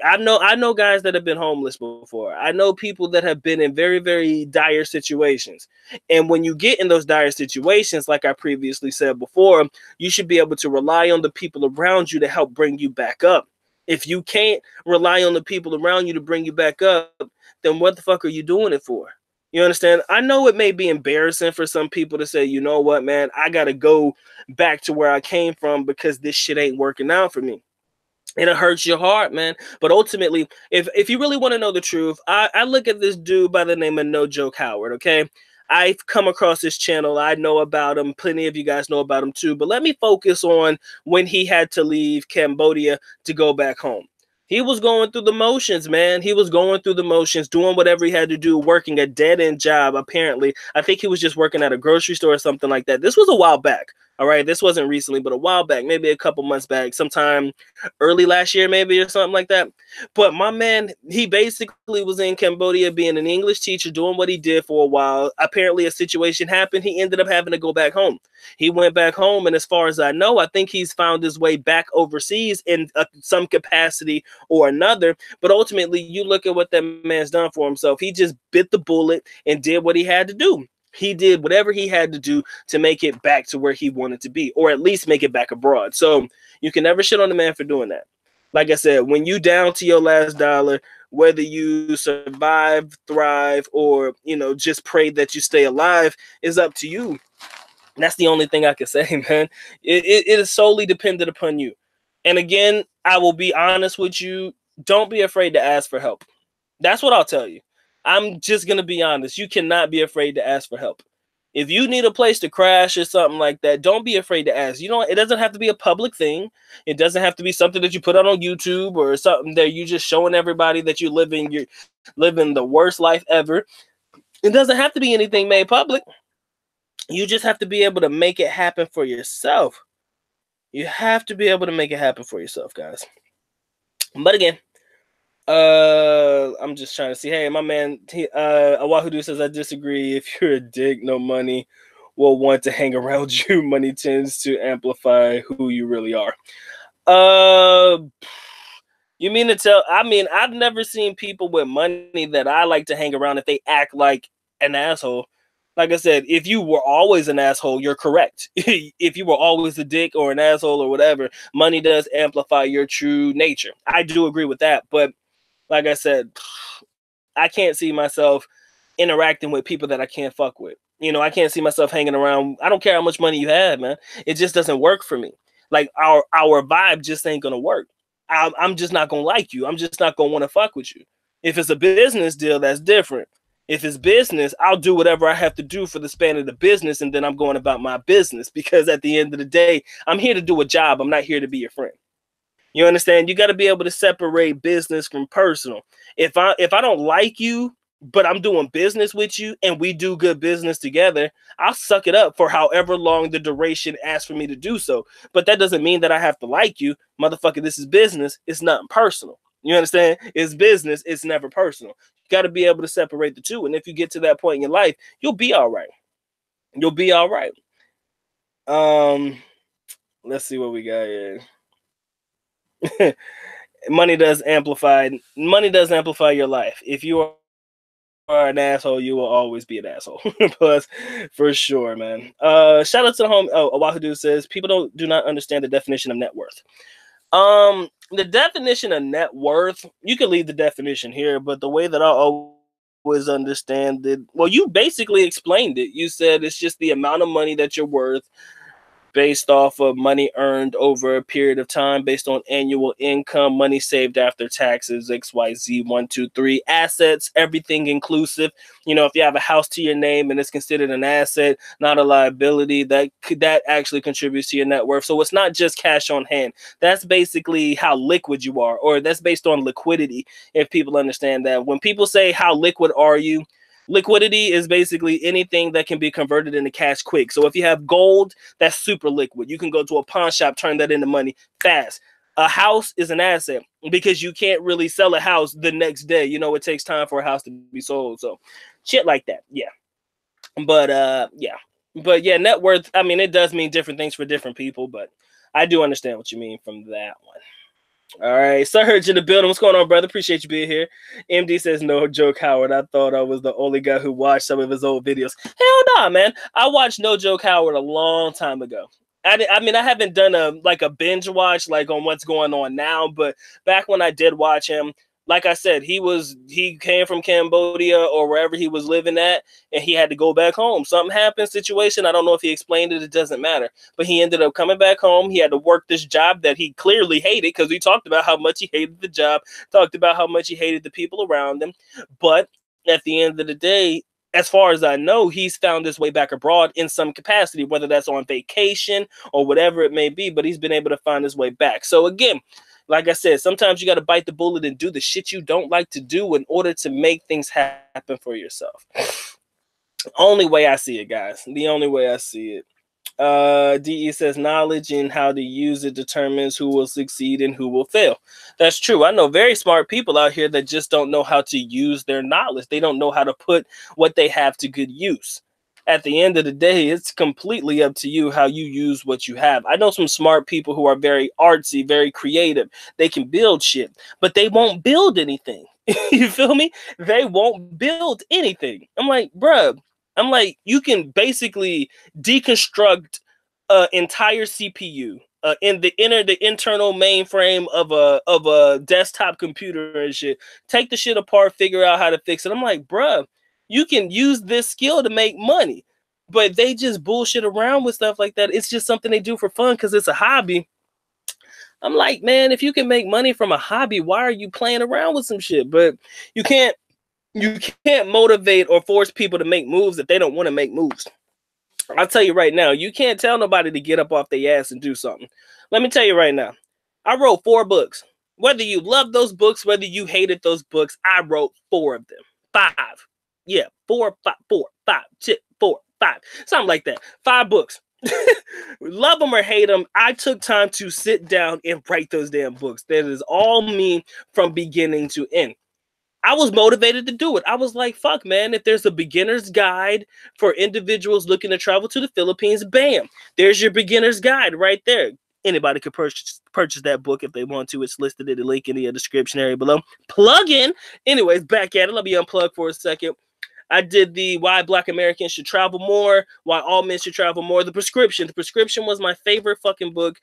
I know guys that have been homeless before. I know people that have been in very, very dire situations. And when you get in those dire situations, like I previously said before, you should be able to rely on the people around you to help bring you back up. If you can't rely on the people around you to bring you back up, then what the fuck are you doing it for? You understand? I know it may be embarrassing for some people to say, you know what, man, I got to go back to where I came from because this shit ain't working out for me. And it hurts your heart, man. But ultimately, if you really want to know the truth, I look at this dude by the name of No Joke Howard, okay? I've come across this channel. I know about him. Plenty of you guys know about him too. But let me focus on when he had to leave Cambodia to go back home. He was going through the motions, man. He was going through the motions, doing whatever he had to do, working a dead-end job, apparently. I think he was just working at a grocery store or something like that. This was a while back, all right? This wasn't recently, but a while back, maybe a couple months back, sometime early last year, maybe, or something like that. But my man, he basically was in Cambodia being an English teacher, doing what he did for a while. Apparently, a situation happened. He ended up having to go back home. He went back home, and as far as I know, I think he's found his way back overseas in some capacity or another. But ultimately, you look at what that man's done for himself. He just bit the bullet and did what he had to do. He did whatever he had to do to make it back to where he wanted to be, or at least make it back abroad. So you can never shit on the man for doing that. Like I said, when you down to your last dollar, whether you survive, thrive, or, just pray that you stay alive, is up to you. That's the only thing I can say, man. It is solely dependent upon you. And again, I will be honest with you. Don't be afraid to ask for help. That's what I'll tell you. I'm just going to be honest. You cannot be afraid to ask for help. If you need a place to crash or something like that, don't be afraid to ask. You know, it doesn't have to be a public thing. It doesn't have to be something that you put out on YouTube or something that you just showing everybody that you're living the worst life ever. It doesn't have to be anything made public. You just have to be able to make it happen for yourself. You have to be able to make it happen for yourself, guys. But again, I'm just trying to see. Hey, my man, Awahudu says, I disagree. If you're a dick, no money will want to hang around you. Money tends to amplify who you really are. You mean to tell? I mean, I've never seen people with money that I like to hang around if they act like an asshole. Like I said, if you were always an asshole, you're correct. If you were always a dick or an asshole or whatever, money does amplify your true nature. I do agree with that. But like I said, I can't see myself interacting with people that I can't fuck with. You know, I can't see myself hanging around. I don't care how much money you have, man. It just doesn't work for me. Like our vibe just ain't gonna work. I'm just not gonna like you. I'm just not gonna want to fuck with you. If it's a business deal, that's different. If it's business, I'll do whatever I have to do for the span of the business, and then I'm going about my business, because at the end of the day, I'm here to do a job. I'm not here to be your friend. You understand? You got to be able to separate business from personal. If I don't like you, but I'm doing business with you and we do good business together, I'll suck it up for however long the duration asks for me to do so. But that doesn't mean that I have to like you. Motherfucker, this is business. It's not personal. You understand? It's business. It's never personal. You got to be able to separate the two. And if you get to that point in your life, you'll be all right. You'll be all right. Let's see what we got here. Money does amplify your life. If you are an asshole, you will always be an asshole. Plus, for sure, man. Shout out to the home. Awahudu says people do not understand the definition of net worth. The definition of net worth, you can leave the definition here, but the way that I always understand it, well, you basically explained it. You said it's just the amount of money that you're worth based off of money earned over a period of time, based on annual income, money saved after taxes, XYZ, 1, 2, 3, assets, everything inclusive. You know, if you have a house to your name and it's considered an asset, not a liability, that actually contributes to your net worth. So it's not just cash on hand. That's basically how liquid you are, or that's based on liquidity, if people understand that. When people say, how liquid are you? Liquidity is basically anything that can be converted into cash quick. So if you have gold, that's super liquid. You can go to a pawn shop, turn that into money fast. A house is an asset because you can't really sell a house the next day. You know, it takes time for a house to be sold. So shit like that. Yeah. But yeah, net worth, I mean, it does mean different things for different people, but I do understand what you mean from that one. All right, Surge in the building. What's going on, brother? Appreciate you being here. MD says, no joke, Howard. I thought I was the only guy who watched some of his old videos. Hell nah, man. I watched No Joke Howard a long time ago. I mean, I haven't done a binge watch like on what's going on now, but back when I did watch him, like I said, he came from Cambodia or wherever he was living at, and he had to go back home. Something happened, situation. I don't know if he explained it. It doesn't matter. But he ended up coming back home. He had to work this job that he clearly hated, because he talked about how much he hated the job, talked about how much he hated the people around him. But at the end of the day, as far as I know, he's found his way back abroad in some capacity, whether that's on vacation or whatever it may be, but he's been able to find his way back. So again, like I said, sometimes you got to bite the bullet and do the shit you don't like to do in order to make things happen for yourself. Only way I see it, guys. The only way I see it. DE says knowledge and how to use it determines who will succeed and who will fail. That's true. I know very smart people out here that just don't know how to use their knowledge. They don't know how to put what they have to good use. At the end of the day, it's completely up to you how you use what you have. I know some smart people who are very artsy, very creative. They can build shit, but they won't build anything. You feel me? They won't build anything. I'm like, bruh, you can basically deconstruct an entire CPU in the internal mainframe of a desktop computer and shit. Take the shit apart, figure out how to fix it. I'm like, bruh, you can use this skill to make money, but they just bullshit around with stuff like that. It's just something they do for fun because it's a hobby. I'm like, man, if you can make money from a hobby, why are you playing around with some shit? But you can't motivate or force people to make moves if they don't want to make moves. I'll tell you right now, you can't tell nobody to get up off their ass and do something. Let me tell you right now, I wrote 4 books. Whether you love those books, whether you hated those books, I wrote 4 of them. 5. Yeah, 4, 5, 4, 5, 6, 4, 5. Something like that. 5 books. Love them or hate them, I took time to sit down and write those damn books. That is all me from beginning to end. I was motivated to do it. I was like, fuck, man, if there's a beginner's guide for individuals looking to travel to the Philippines, bam, there's your beginner's guide right there. Anybody could purchase that book if they want to. It's listed in the link in the description area below. Plug in. Anyways, back at it. Let me unplug for a second. I did the Why Black Americans Should Travel More, Why All Men Should Travel More. The Prescription. The Prescription was my favorite fucking book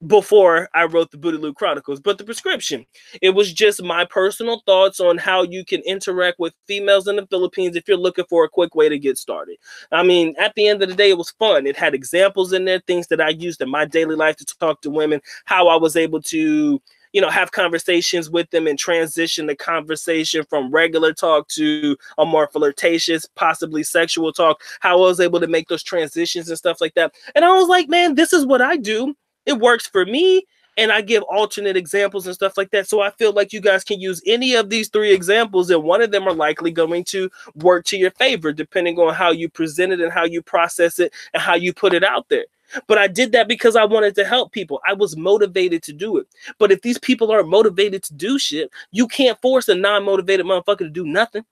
before I wrote the BOOTYLOO Chronicles. But The Prescription, it was just my personal thoughts on how you can interact with females in the Philippines if you're looking for a quick way to get started. I mean, at the end of the day, it was fun. It had examples in there, things that I used in my daily life to talk to women, how I was able to, you know, have conversations with them and transition the conversation from regular talk to a more flirtatious, possibly sexual talk, how I was able to make those transitions and stuff like that. And I was like, man, this is what I do. It works for me, and I give alternate examples and stuff like that. So I feel like you guys can use any of these 3 examples, and one of them are likely going to work to your favor, depending on how you present it and how you process it and how you put it out there. But I did that because I wanted to help people. I was motivated to do it. But if these people aren't motivated to do shit, you can't force a non-motivated motherfucker to do nothing.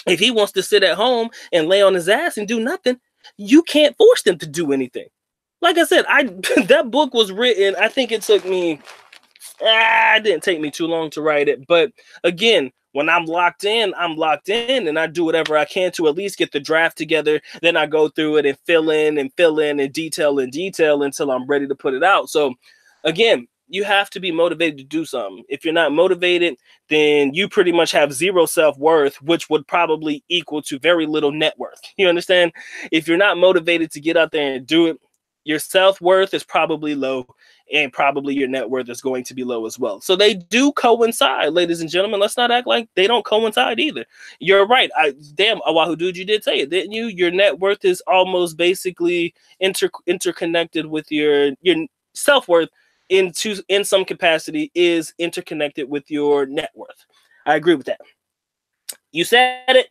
If he wants to sit at home and lay on his ass and do nothing, you can't force them to do anything. Like I said, that book was written, I think it took me, it didn't take me too long to write it. But again, when I'm locked in, and I do whatever I can to at least get the draft together. Then I go through it and fill in and detail until I'm ready to put it out. So again, you have to be motivated to do something. If you're not motivated, then you pretty much have 0 self-worth, which would probably equal to very little net worth. You understand? If you're not motivated to get out there and do it, your self-worth is probably low, and probably your net worth is going to be low as well. So they do coincide, ladies and gentlemen. Let's not act like they don't coincide either. You're right. Damn, Oahu dude, you did say it, didn't you? Your net worth is almost basically interconnected with your self-worth in some capacity is interconnected with your net worth. I agree with that. You said it,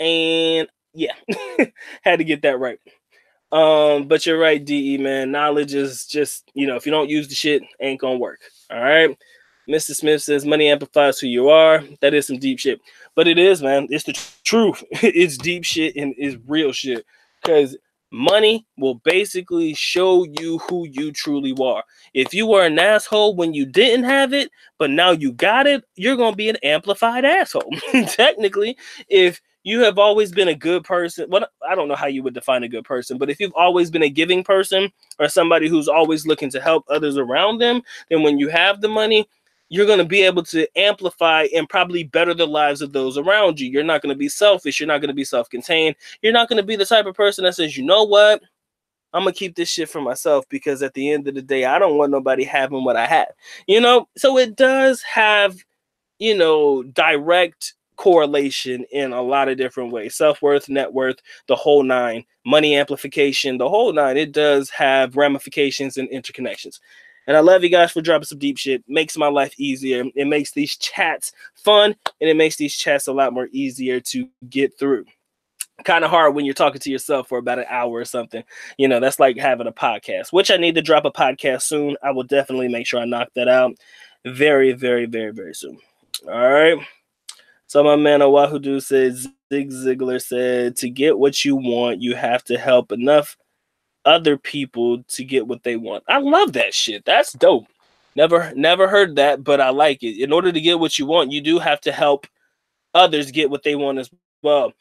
and yeah, had to get that right. But you're right, DE, man. Knowledge is just, you know, if you don't use the shit, ain't gonna work. All right. Mr. Smith says money amplifies who you are. That is some deep shit. But it is, man. It's the truth. It's deep shit and it's real shit. Because money will basically show you who you truly are. If you were an asshole when you didn't have it, but now you got it, you're gonna be an amplified asshole. Technically, if you have always been a good person. Well, I don't know how you would define a good person, but if you've always been a giving person or somebody who's always looking to help others around them, then when you have the money, you're going to be able to amplify and probably better the lives of those around you. You're not going to be selfish. You're not going to be self-contained. You're not going to be the type of person that says, you know what? I'm going to keep this shit for myself because at the end of the day, I don't want nobody having what I have. You know, so it does have, you know, direct correlation in a lot of different ways. Self-worth, net worth, the whole 9, money amplification, the whole 9. It does have ramifications and interconnections. And I love you guys for dropping some deep shit. Makes my life easier. It makes these chats fun, and it makes these chats a lot more easier to get through. Kind of hard when you're talking to yourself for about an hour or something. You know, that's like having a podcast, which I need to drop a podcast soon. I will definitely make sure I knock that out very, very, very, very soon. All right. So my man Oahu dude says, Zig Ziglar said, to get what you want, you have to help enough other people to get what they want. I love that shit. That's dope. Never heard that, but I like it. In order to get what you want, you do have to help others get what they want as well.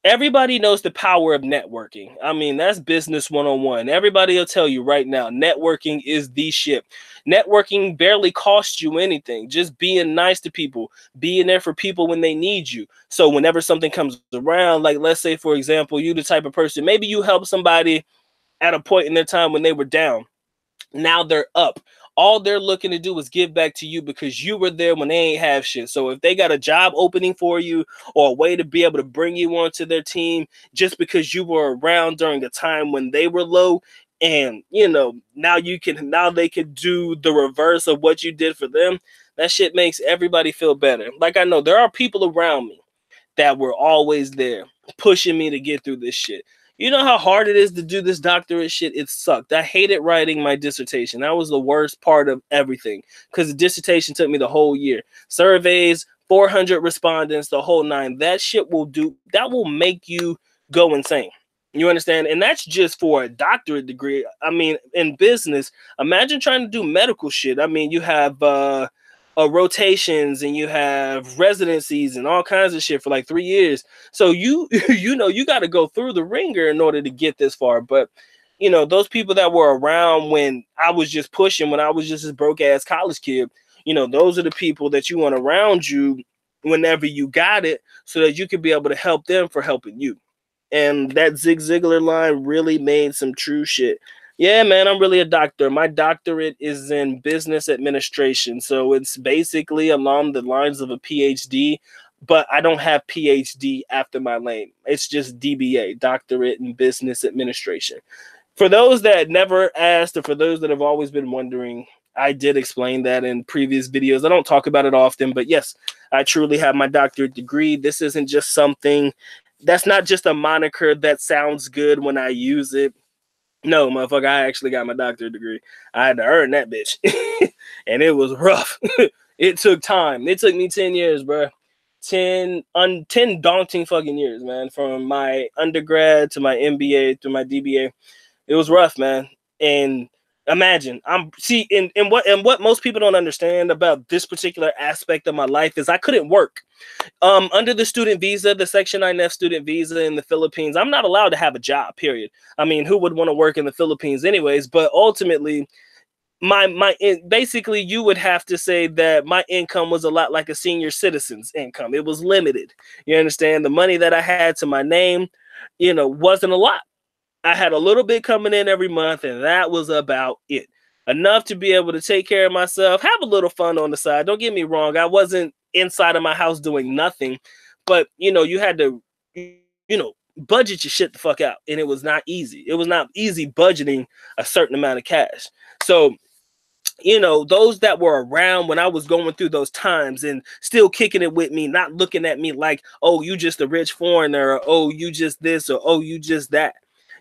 Everybody knows the power of networking. I mean, that's business 101. Everybody will tell you right now, networking is the shit. Networking barely costs you anything. Just being nice to people, being there for people when they need you. So whenever something comes around, like let's say, for example, you the type of person, maybe you help somebody at a point in their time when they were down. Now they're up. all they're looking to do is give back to you because you were there when they ain't have shit. So if they got a job opening for you or a way to be able to bring you onto their team just because you were around during a time when they were low, and now they can do the reverse of what you did for them, that shit makes everybody feel better. Like, I know there are people around me that were always there pushing me to get through this shit. You know how hard it is to do this doctorate shit? It sucked. I hated writing my dissertation. That was the worst part of everything because the dissertation took me the whole year. Surveys, 400 respondents, the whole nine. That shit that will make you go insane. You understand? And that's just for a doctorate degree. I mean, in business, imagine trying to do medical shit. I mean, you have rotations and you have residencies and all kinds of shit for like 3 years. So you got to go through the ringer in order to get this far. But those people that were around when I was just pushing, when I was just this broke ass college kid, those are the people that you want around you whenever you got it, so that you can be able to help them for helping you. And that Zig Ziglar line really made some true shit. Yeah, man, I'm really a doctor. My doctorate is in business administration. So it's basically along the lines of a PhD, but I don't have PhD after my name. It's just DBA, doctorate in business administration. For those that never asked, or for those that have always been wondering, I did explain that in previous videos. I don't talk about it often, but yes, I truly have my doctorate degree. This isn't just something that's not just a moniker that sounds good when I use it. No, motherfucker, I actually got my doctorate degree. I had to earn that bitch. And it was rough. It took time. It took me 10 years, bro. 10 daunting fucking years, man. From my undergrad to my MBA to my DBA. It was rough, man. And imagine, what most people don't understand about this particular aspect of my life is I couldn't work. Under the student visa, the Section 9F student visa in the Philippines, I'm not allowed to have a job, period. I mean, who would want to work in the Philippines anyways? But ultimately, basically, you would have to say that my income was a lot like a senior citizen's income. It was limited. You understand? The money that I had to my name, wasn't a lot. I had a little bit coming in every month, and that was about it. Enough to be able to take care of myself, have a little fun on the side. Don't get me wrong. I wasn't inside of my house doing nothing, but you had to, budget your shit the fuck out. And it was not easy. It was not easy budgeting a certain amount of cash. So, those that were around when I was going through those times and still kicking it with me, not looking at me like, oh, you just a rich foreigner, or oh, you just this, or oh, you just that.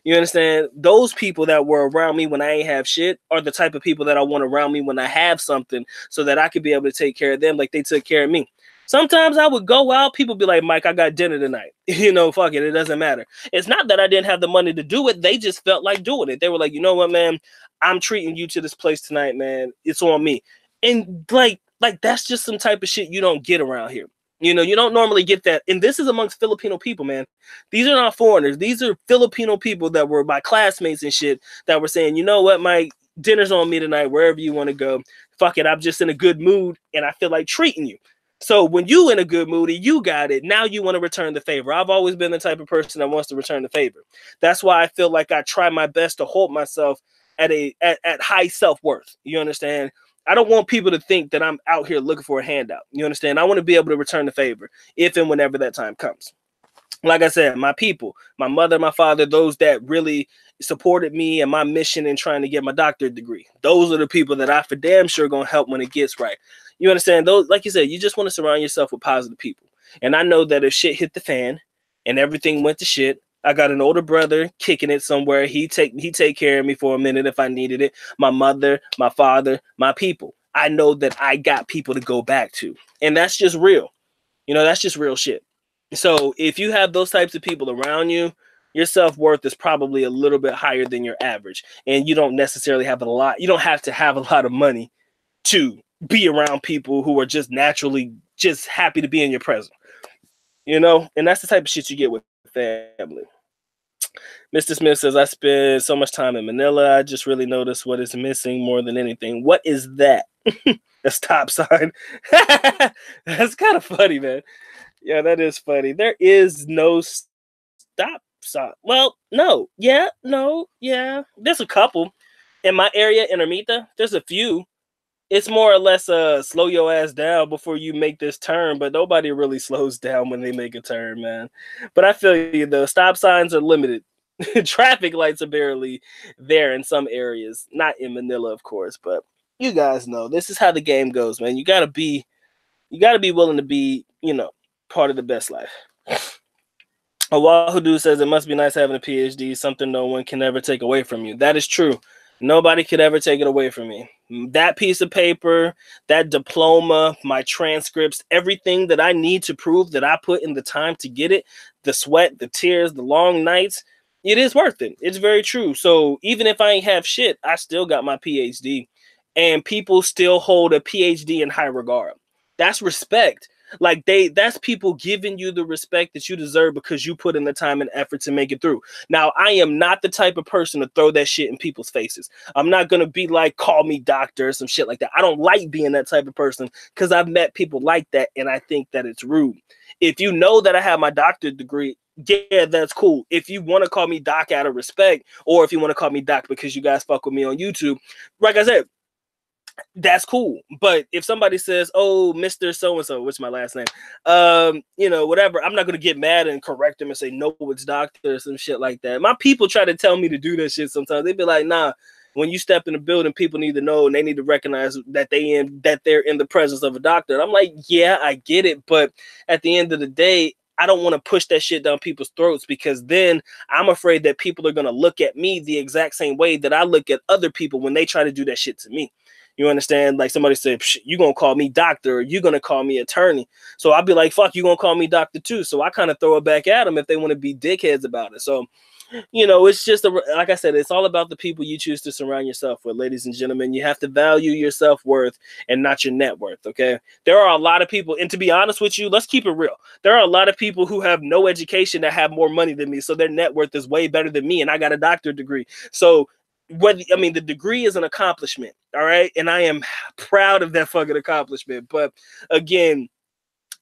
You understand? Those people that were around me when I ain't have shit are the type of people that I want around me when I have something, so that I could be able to take care of them like they took care of me. Sometimes I would go out, people be like, Mike, I got dinner tonight. Fuck it, it doesn't matter. It's not that I didn't have the money to do it. They just felt like doing it. They were like, you know what, man? I'm treating you to this place tonight, man. It's on me. And like that's just some type of shit you don't get around here. You don't normally get that. And this is amongst Filipino people, man. These are not foreigners. These are Filipino people that were my classmates and shit that were saying, you know what, Mike, dinner's on me tonight, wherever you want to go. Fuck it, I'm just in a good mood and I feel like treating you. So when you in a good mood and you got it, now you want to return the favor. I've always been the type of person that wants to return the favor. That's why I feel like I try my best to hold myself at high self-worth. You understand? I don't want people to think that I'm out here looking for a handout. You understand? I want to be able to return the favor if and whenever that time comes. Like I said, my people, my mother, my father, those that really supported me and my mission in trying to get my doctorate degree. Those are the people that I for damn sure going to help when it gets right. You understand? Those, like you said, you just want to surround yourself with positive people. And I know that if shit hit the fan and everything went to shit, I got an older brother kicking it somewhere. He take care of me for a minute if I needed it. My mother, my father, my people. I know that I got people to go back to. And that's just real. That's just real shit. So if you have those types of people around you, your self-worth is probably a little bit higher than your average. And you don't necessarily have a lot. You don't have to have a lot of money to be around people who are just naturally just happy to be in your presence. And that's the type of shit you get with family. Mr. Smith says, I spend so much time in Manila. I just really noticed what is missing more than anything. What is that? A stop sign. That's kind of funny, man. Yeah, that is funny. There is no stop sign. Well, no. Yeah, no. Yeah. There's a couple. In my area, in Ermita, there's a few. it's more or less slow your ass down before you make this turn, but nobody really slows down when they make a turn, man. But I feel you though. Stop signs are limited. Traffic lights are barely there in some areas, not in Manila, of course, but you guys know this is how the game goes, man. You gotta be willing to be, part of the best life. A Wahoo dude says it must be nice having a PhD, something no one can ever take away from you. That is true. Nobody could ever take it away from me. That piece of paper, that diploma, my transcripts, everything that I need to prove that I put in the time to get it, the sweat, the tears, the long nights, it is worth it. It's very true. So even if I ain't have shit, I still got my PhD. And people still hold a PhD in high regard. That's respect. Like that's people giving you the respect that you deserve because you put in the time and effort to make it through. Now, I am not the type of person to throw that shit in people's faces. I'm not gonna be like, call me doctor or some shit like that. I don't like being that type of person because I've met people like that and I think that it's rude. If you know that I have my doctorate degree, yeah, that's cool. If you want to call me doc out of respect, or if you want to call me doc because you guys fuck with me on YouTube, like I said, that's cool. But if somebody says, "Oh, Mr. So and so," which is my last name, whatever, I'm not gonna get mad and correct them and say, "No, it's doctor," or some shit like that. My people try to tell me to do that shit sometimes. They be like, "Nah." When you step in the building, people need to know and they need to recognize that they're in the presence of a doctor. And I'm like, yeah, I get it, but at the end of the day, I don't want to push that shit down people's throats because then I'm afraid that people are going to look at me the exact same way that I look at other people when they try to do that shit to me. You understand? Like somebody said, you going to call me doctor or you going to call me attorney. So I'll be like, fuck, you going to call me doctor too. So I kind of throw it back at them if they want to be dickheads about it. So, it's just, like I said, it's all about the people you choose to surround yourself with, ladies and gentlemen. You have to value your self-worth and not your net worth, okay? There are a lot of people, and to be honest with you, let's keep it real. There are a lot of people who have no education that have more money than me, so their net worth is way better than me, and I got a doctorate degree. So the degree is an accomplishment, all right? And I am proud of that fucking accomplishment. But again,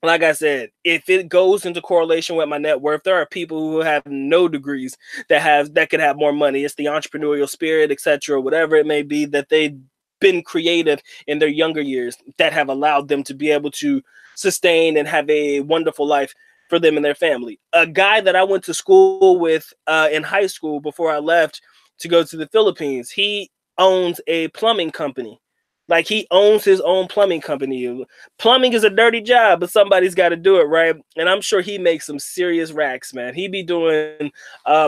like I said, if it goes into correlation with my net worth, there are people who have no degrees that could have more money. It's the entrepreneurial spirit, etc., whatever it may be, that they've been creative in their younger years that have allowed them to be able to sustain and have a wonderful life for them and their family. A guy that I went to school with in high school before I left to go to the Philippines, he owns a plumbing company. Like he owns his own plumbing company. Plumbing is a dirty job, but somebody's got to do it, right? And I'm sure he makes some serious racks, man. He be doing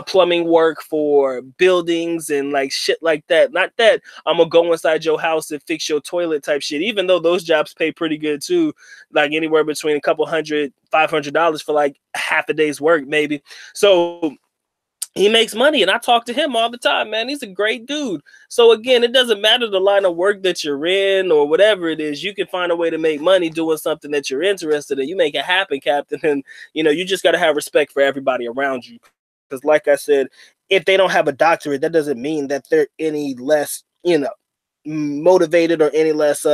plumbing work for buildings and like shit like that. Not that I'm gonna go inside your house and fix your toilet type shit, even though those jobs pay pretty good too, like anywhere between a couple $100, $500 for like half a day's work, maybe. So he makes money, and I talk to him all the time, man. He's a great dude. So again, it doesn't matter the line of work that you're in or whatever it is. You can find a way to make money doing something that you're interested in. You make it happen, Captain. And you just got to have respect for everybody around you. Because like I said, if they don't have a doctorate, that doesn't mean that they're any less, motivated or any less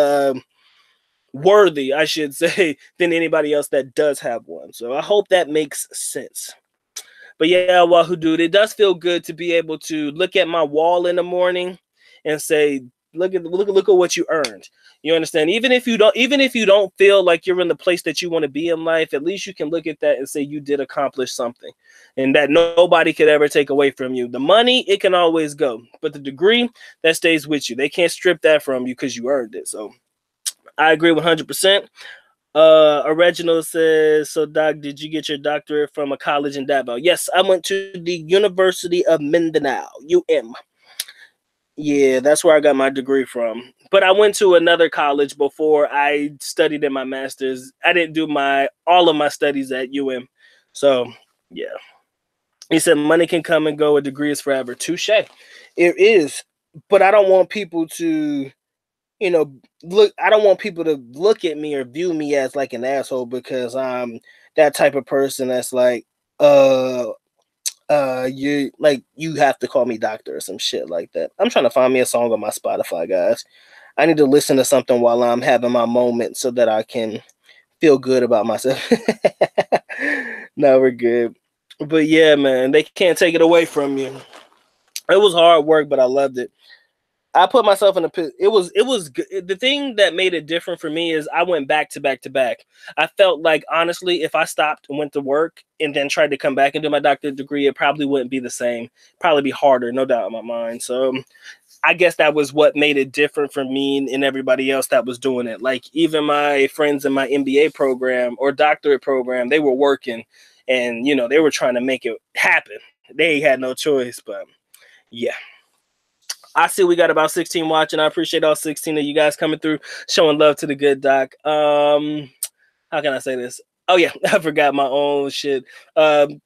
worthy, I should say, than anybody else that does have one. So I hope that makes sense. But yeah, Wahoo dude, it does feel good to be able to look at my wall in the morning and say, look at what you earned. You understand? Even if you don't feel like you're in the place that you want to be in life, at least you can look at that and say you did accomplish something, and that nobody could ever take away from you. The money, it can always go, but the degree, that stays with you. They can't strip that from you because you earned it. So I agree 100%. Original says, so Doc, did you get your doctorate from a college in Davao? Yes, I went to the University of Mindanao, UM. Yeah, that's where I got my degree from. But I went to another college before I studied in my master's. I didn't do all of my studies at UM. So, yeah. He said money can come and go, a degree is forever. Touche. It is. But I don't want people to I don't want people to look at me or view me as like an asshole because I'm that type of person that's like, you have to call me doctor or some shit like that. I'm trying to find me a song on my Spotify, guys. I need to listen to something while I'm having my moment so that I can feel good about myself. No, we're good. But yeah, man, they can't take it away from you. It was hard work, but I loved it. I put myself in a pit. It was the thing that made it different for me is I went back to back to back. I felt like honestly, if I stopped and went to work and then tried to come back and do my doctorate degree, it probably wouldn't be the same. Probably be harder, no doubt in my mind. So I guess that was what made it different for me and everybody else that was doing it. Like even my friends in my MBA program or doctorate program, they were working and you know they were trying to make it happen. They had no choice, but yeah. I see we got about 16 watching. I appreciate all 16 of you guys coming through, showing love to the good doc. How can I say this? Oh yeah, I forgot my own shit.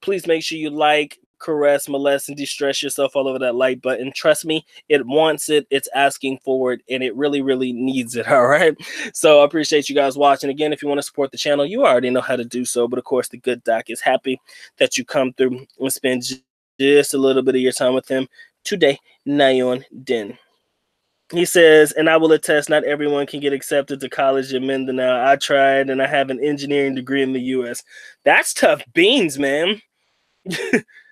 Please make sure you like, caress, molest, and de-stress yourself all over that like button. Trust me, it wants it, it's asking for it, and it really, really needs it. All right. So I appreciate you guys watching. Again, if you want to support the channel, you already know how to do so. But of course, the good doc is happy that you come through and spend just a little bit of your time with him today. Nayon Din. He says, and I will attest, not everyone can get accepted to college in Mindanao. I tried, and I have an engineering degree in the U.S. That's tough beans, man.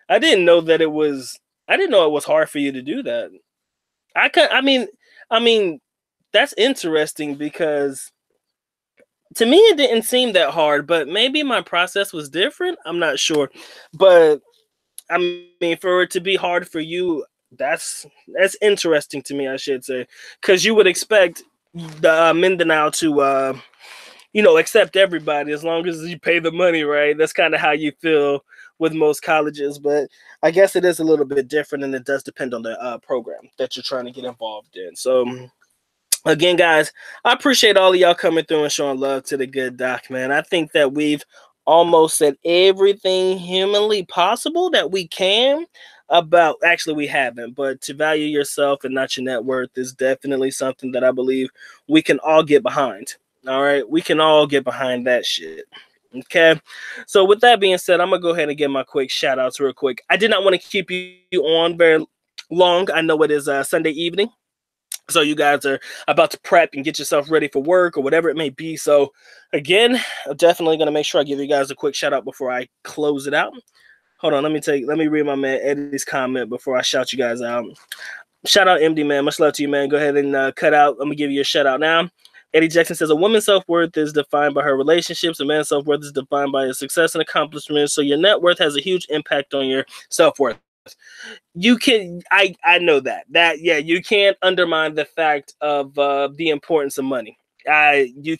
I didn't know that it was. I didn't know it was hard for you to do that. I mean, that's interesting because to me it didn't seem that hard, but maybe my process was different. I'm not sure, but I mean, for it to be hard for you, that's interesting to me, I should say, because you would expect the Mindanao to, you know, accept everybody as long as you pay the money, right? That's kind of how you feel with most colleges, but I guess it is a little bit different, and it does depend on the program that you're trying to get involved in. So, again, guys, I appreciate all of y'all coming through and showing love to the good doc, man. I think that we've almost said everything humanly possible that we can about, actually we haven't, but to value yourself and not your net worth is definitely something that I believe we can all get behind. All right, we can all get behind that shit. Okay, so with that being said, I'm gonna go ahead and give my quick shout outs real quick. I did not want to keep you on very long. I know it is Sunday evening, so you guys are about to prep and get yourself ready for work or whatever it may be. So again, I'm definitely going to make sure I give you guys a quick shout out before I close it out. Hold on, let me read my man Eddie's comment before I shout you guys out. Shout out MD, man. Much love to you, man. Go ahead and cut out. I'm going to give you a shout out now. Eddie Jackson says, a woman's self-worth is defined by her relationships. A man's self-worth is defined by his success and accomplishments. So your net worth has a huge impact on your self-worth. You can, I know that yeah, you can't undermine the fact of the importance of money. You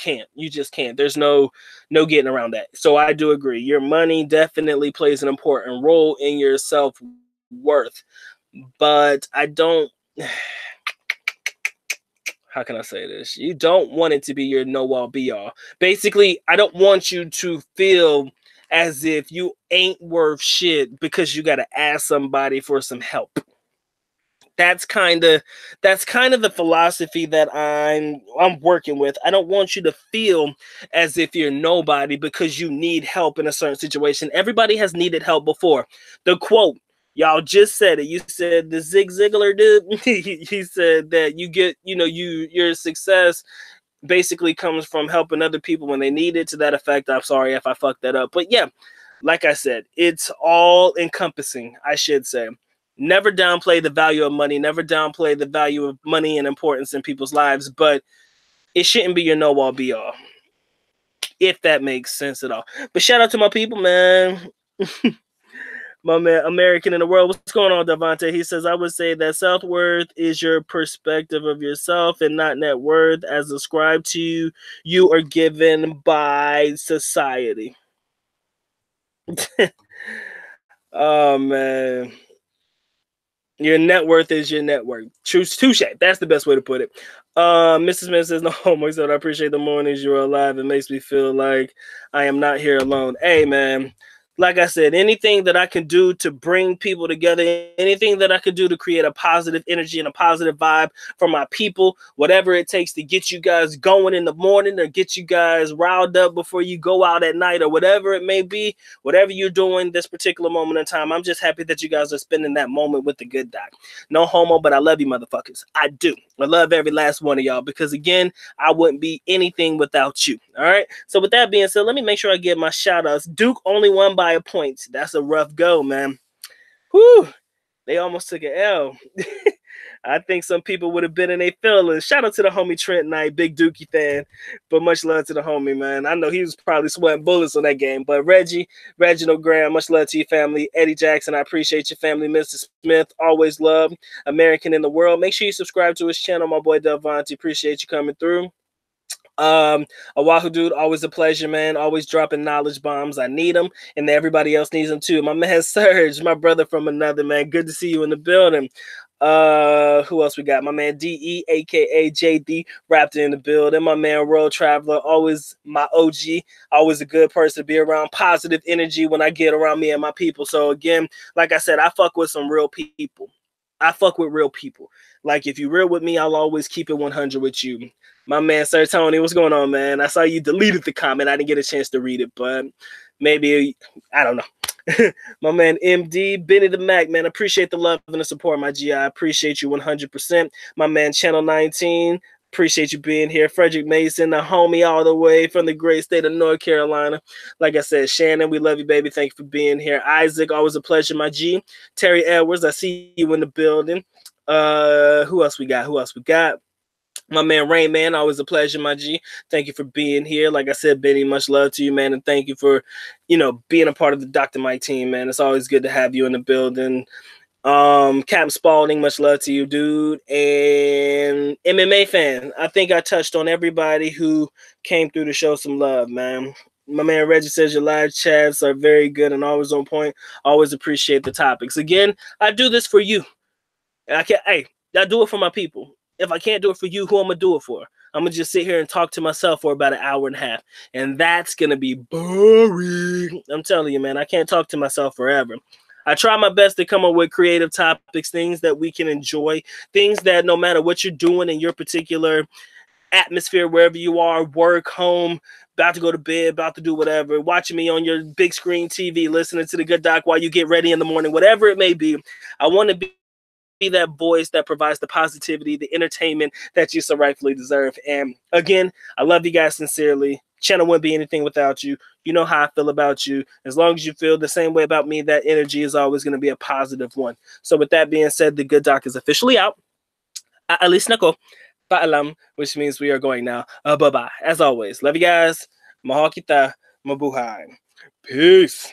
just can't. There's no getting around that. So I do agree. Your money definitely plays an important role in your self-worth, but I don't, how can I say this? You don't want it to be your know-all be-all. Basically, I don't want you to feel as if you ain't worth shit because you got to ask somebody for some help. That's kind of the philosophy that I'm working with. I don't want you to feel as if you're nobody because you need help in a certain situation. Everybody has needed help before. The quote, y'all just said it. You said the Zig Ziglar dude. He said that you get, you know, your success basically comes from helping other people when they need it. To that effect, I'm sorry if I fucked that up, but yeah, like I said, it's all encompassing, I should say. Never downplay the value of money. Never downplay the value of money and importance in people's lives, but it shouldn't be your know-all be-all, if that makes sense at all. But shout out to my people, man. My man, American in the world. What's going on, Davante? He says, I would say that self-worth is your perspective of yourself and not net worth as ascribed to you or given by society. Oh, man. Your net worth is your net worth. Touche. That's the best way to put it. Mrs. Smith says, no homo. He said, I appreciate the mornings you're alive. It makes me feel like I am not here alone. Hey, man. Like I said, anything that I can do to bring people together, anything that I can do to create a positive energy and a positive vibe for my people, whatever it takes to get you guys going in the morning or get you guys riled up before you go out at night or whatever it may be, whatever you're doing this particular moment in time, I'm just happy that you guys are spending that moment with the good doc. No homo, but I love you motherfuckers. I do. I love every last one of y'all because, again, I wouldn't be anything without you. All right? So with that being said, let me make sure I give my shout outs. Duke only won by a point. That's a rough go, man. Whew. They almost took an L. I think some people would have been in their feelings. Shout out to the homie Trent Knight, big Dookie fan. But much love to the homie, man. I know he was probably sweating bullets on that game. But Reggie, Reginald Graham, much love to your family. Eddie Jackson, I appreciate your family. Mr. Smith, always love. American in the World. Make sure you subscribe to his channel, my boy Delvonte. Appreciate you coming through. Oahu dude, always a pleasure, man. Always dropping knowledge bombs. I need them, and everybody else needs them too. My man Serge, my brother from another, man. Good to see you in the building. Who else we got? My man DE, aka JD, wrapped in the building. My man World Traveler, always my OG, always a good person to be around. Positive energy when I get around me and my people. So again, like I said, I fuck with some real people. I fuck with real people. Like if you real with me, I'll always keep it 100 with you. My man Sir Tony, what's going on, man? I saw you deleted the comment. I didn't get a chance to read it, but maybe I don't know. My man MD, Benny the Mac, man, appreciate the love and the support, my G. I appreciate you 100%. My man Channel 19, appreciate you being here. Frederick Mason, the homie all the way from the great state of North Carolina. Like I said, Shannon, we love you, baby. Thank you for being here. Isaac, always a pleasure, my G. Terry Edwards, I see you in the building. Who else we got? My man Rain Man, always a pleasure, my G. Thank you for being here. Like I said, Benny, much love to you, man, and thank you for, being a part of the Dr. Mike team, man. It's always good to have you in the building. Captain Spalding, much love to you, dude. And MMA fan, I think I touched on everybody who came through to show some love, man. My man Reggie says your live chats are very good and always on point. Always appreciate the topics. Again, I do this for you. And I do it for my people. If I can't do it for you, who I'm going to do it for? I'm going to just sit here and talk to myself for about an hour and a half. And that's going to be boring. I'm telling you, man, I can't talk to myself forever. I try my best to come up with creative topics, things that we can enjoy, things that no matter what you're doing in your particular atmosphere, wherever you are, work, home, about to go to bed, about to do whatever, watching me on your big screen TV, listening to the good doc while you get ready in the morning, whatever it may be, I want to be that voice that provides the positivity, the entertainment that you so rightfully deserve. And again, I love you guys sincerely. Channel wouldn't be anything without you. You know how I feel about you. As long as you feel the same way about me, that energy is always going to be a positive one. So with that being said, the good doc is officially out. Alis nako, paalam, which means we are going now. Bye-bye. As always, love you guys. Mahal kita, mabuhay. Peace.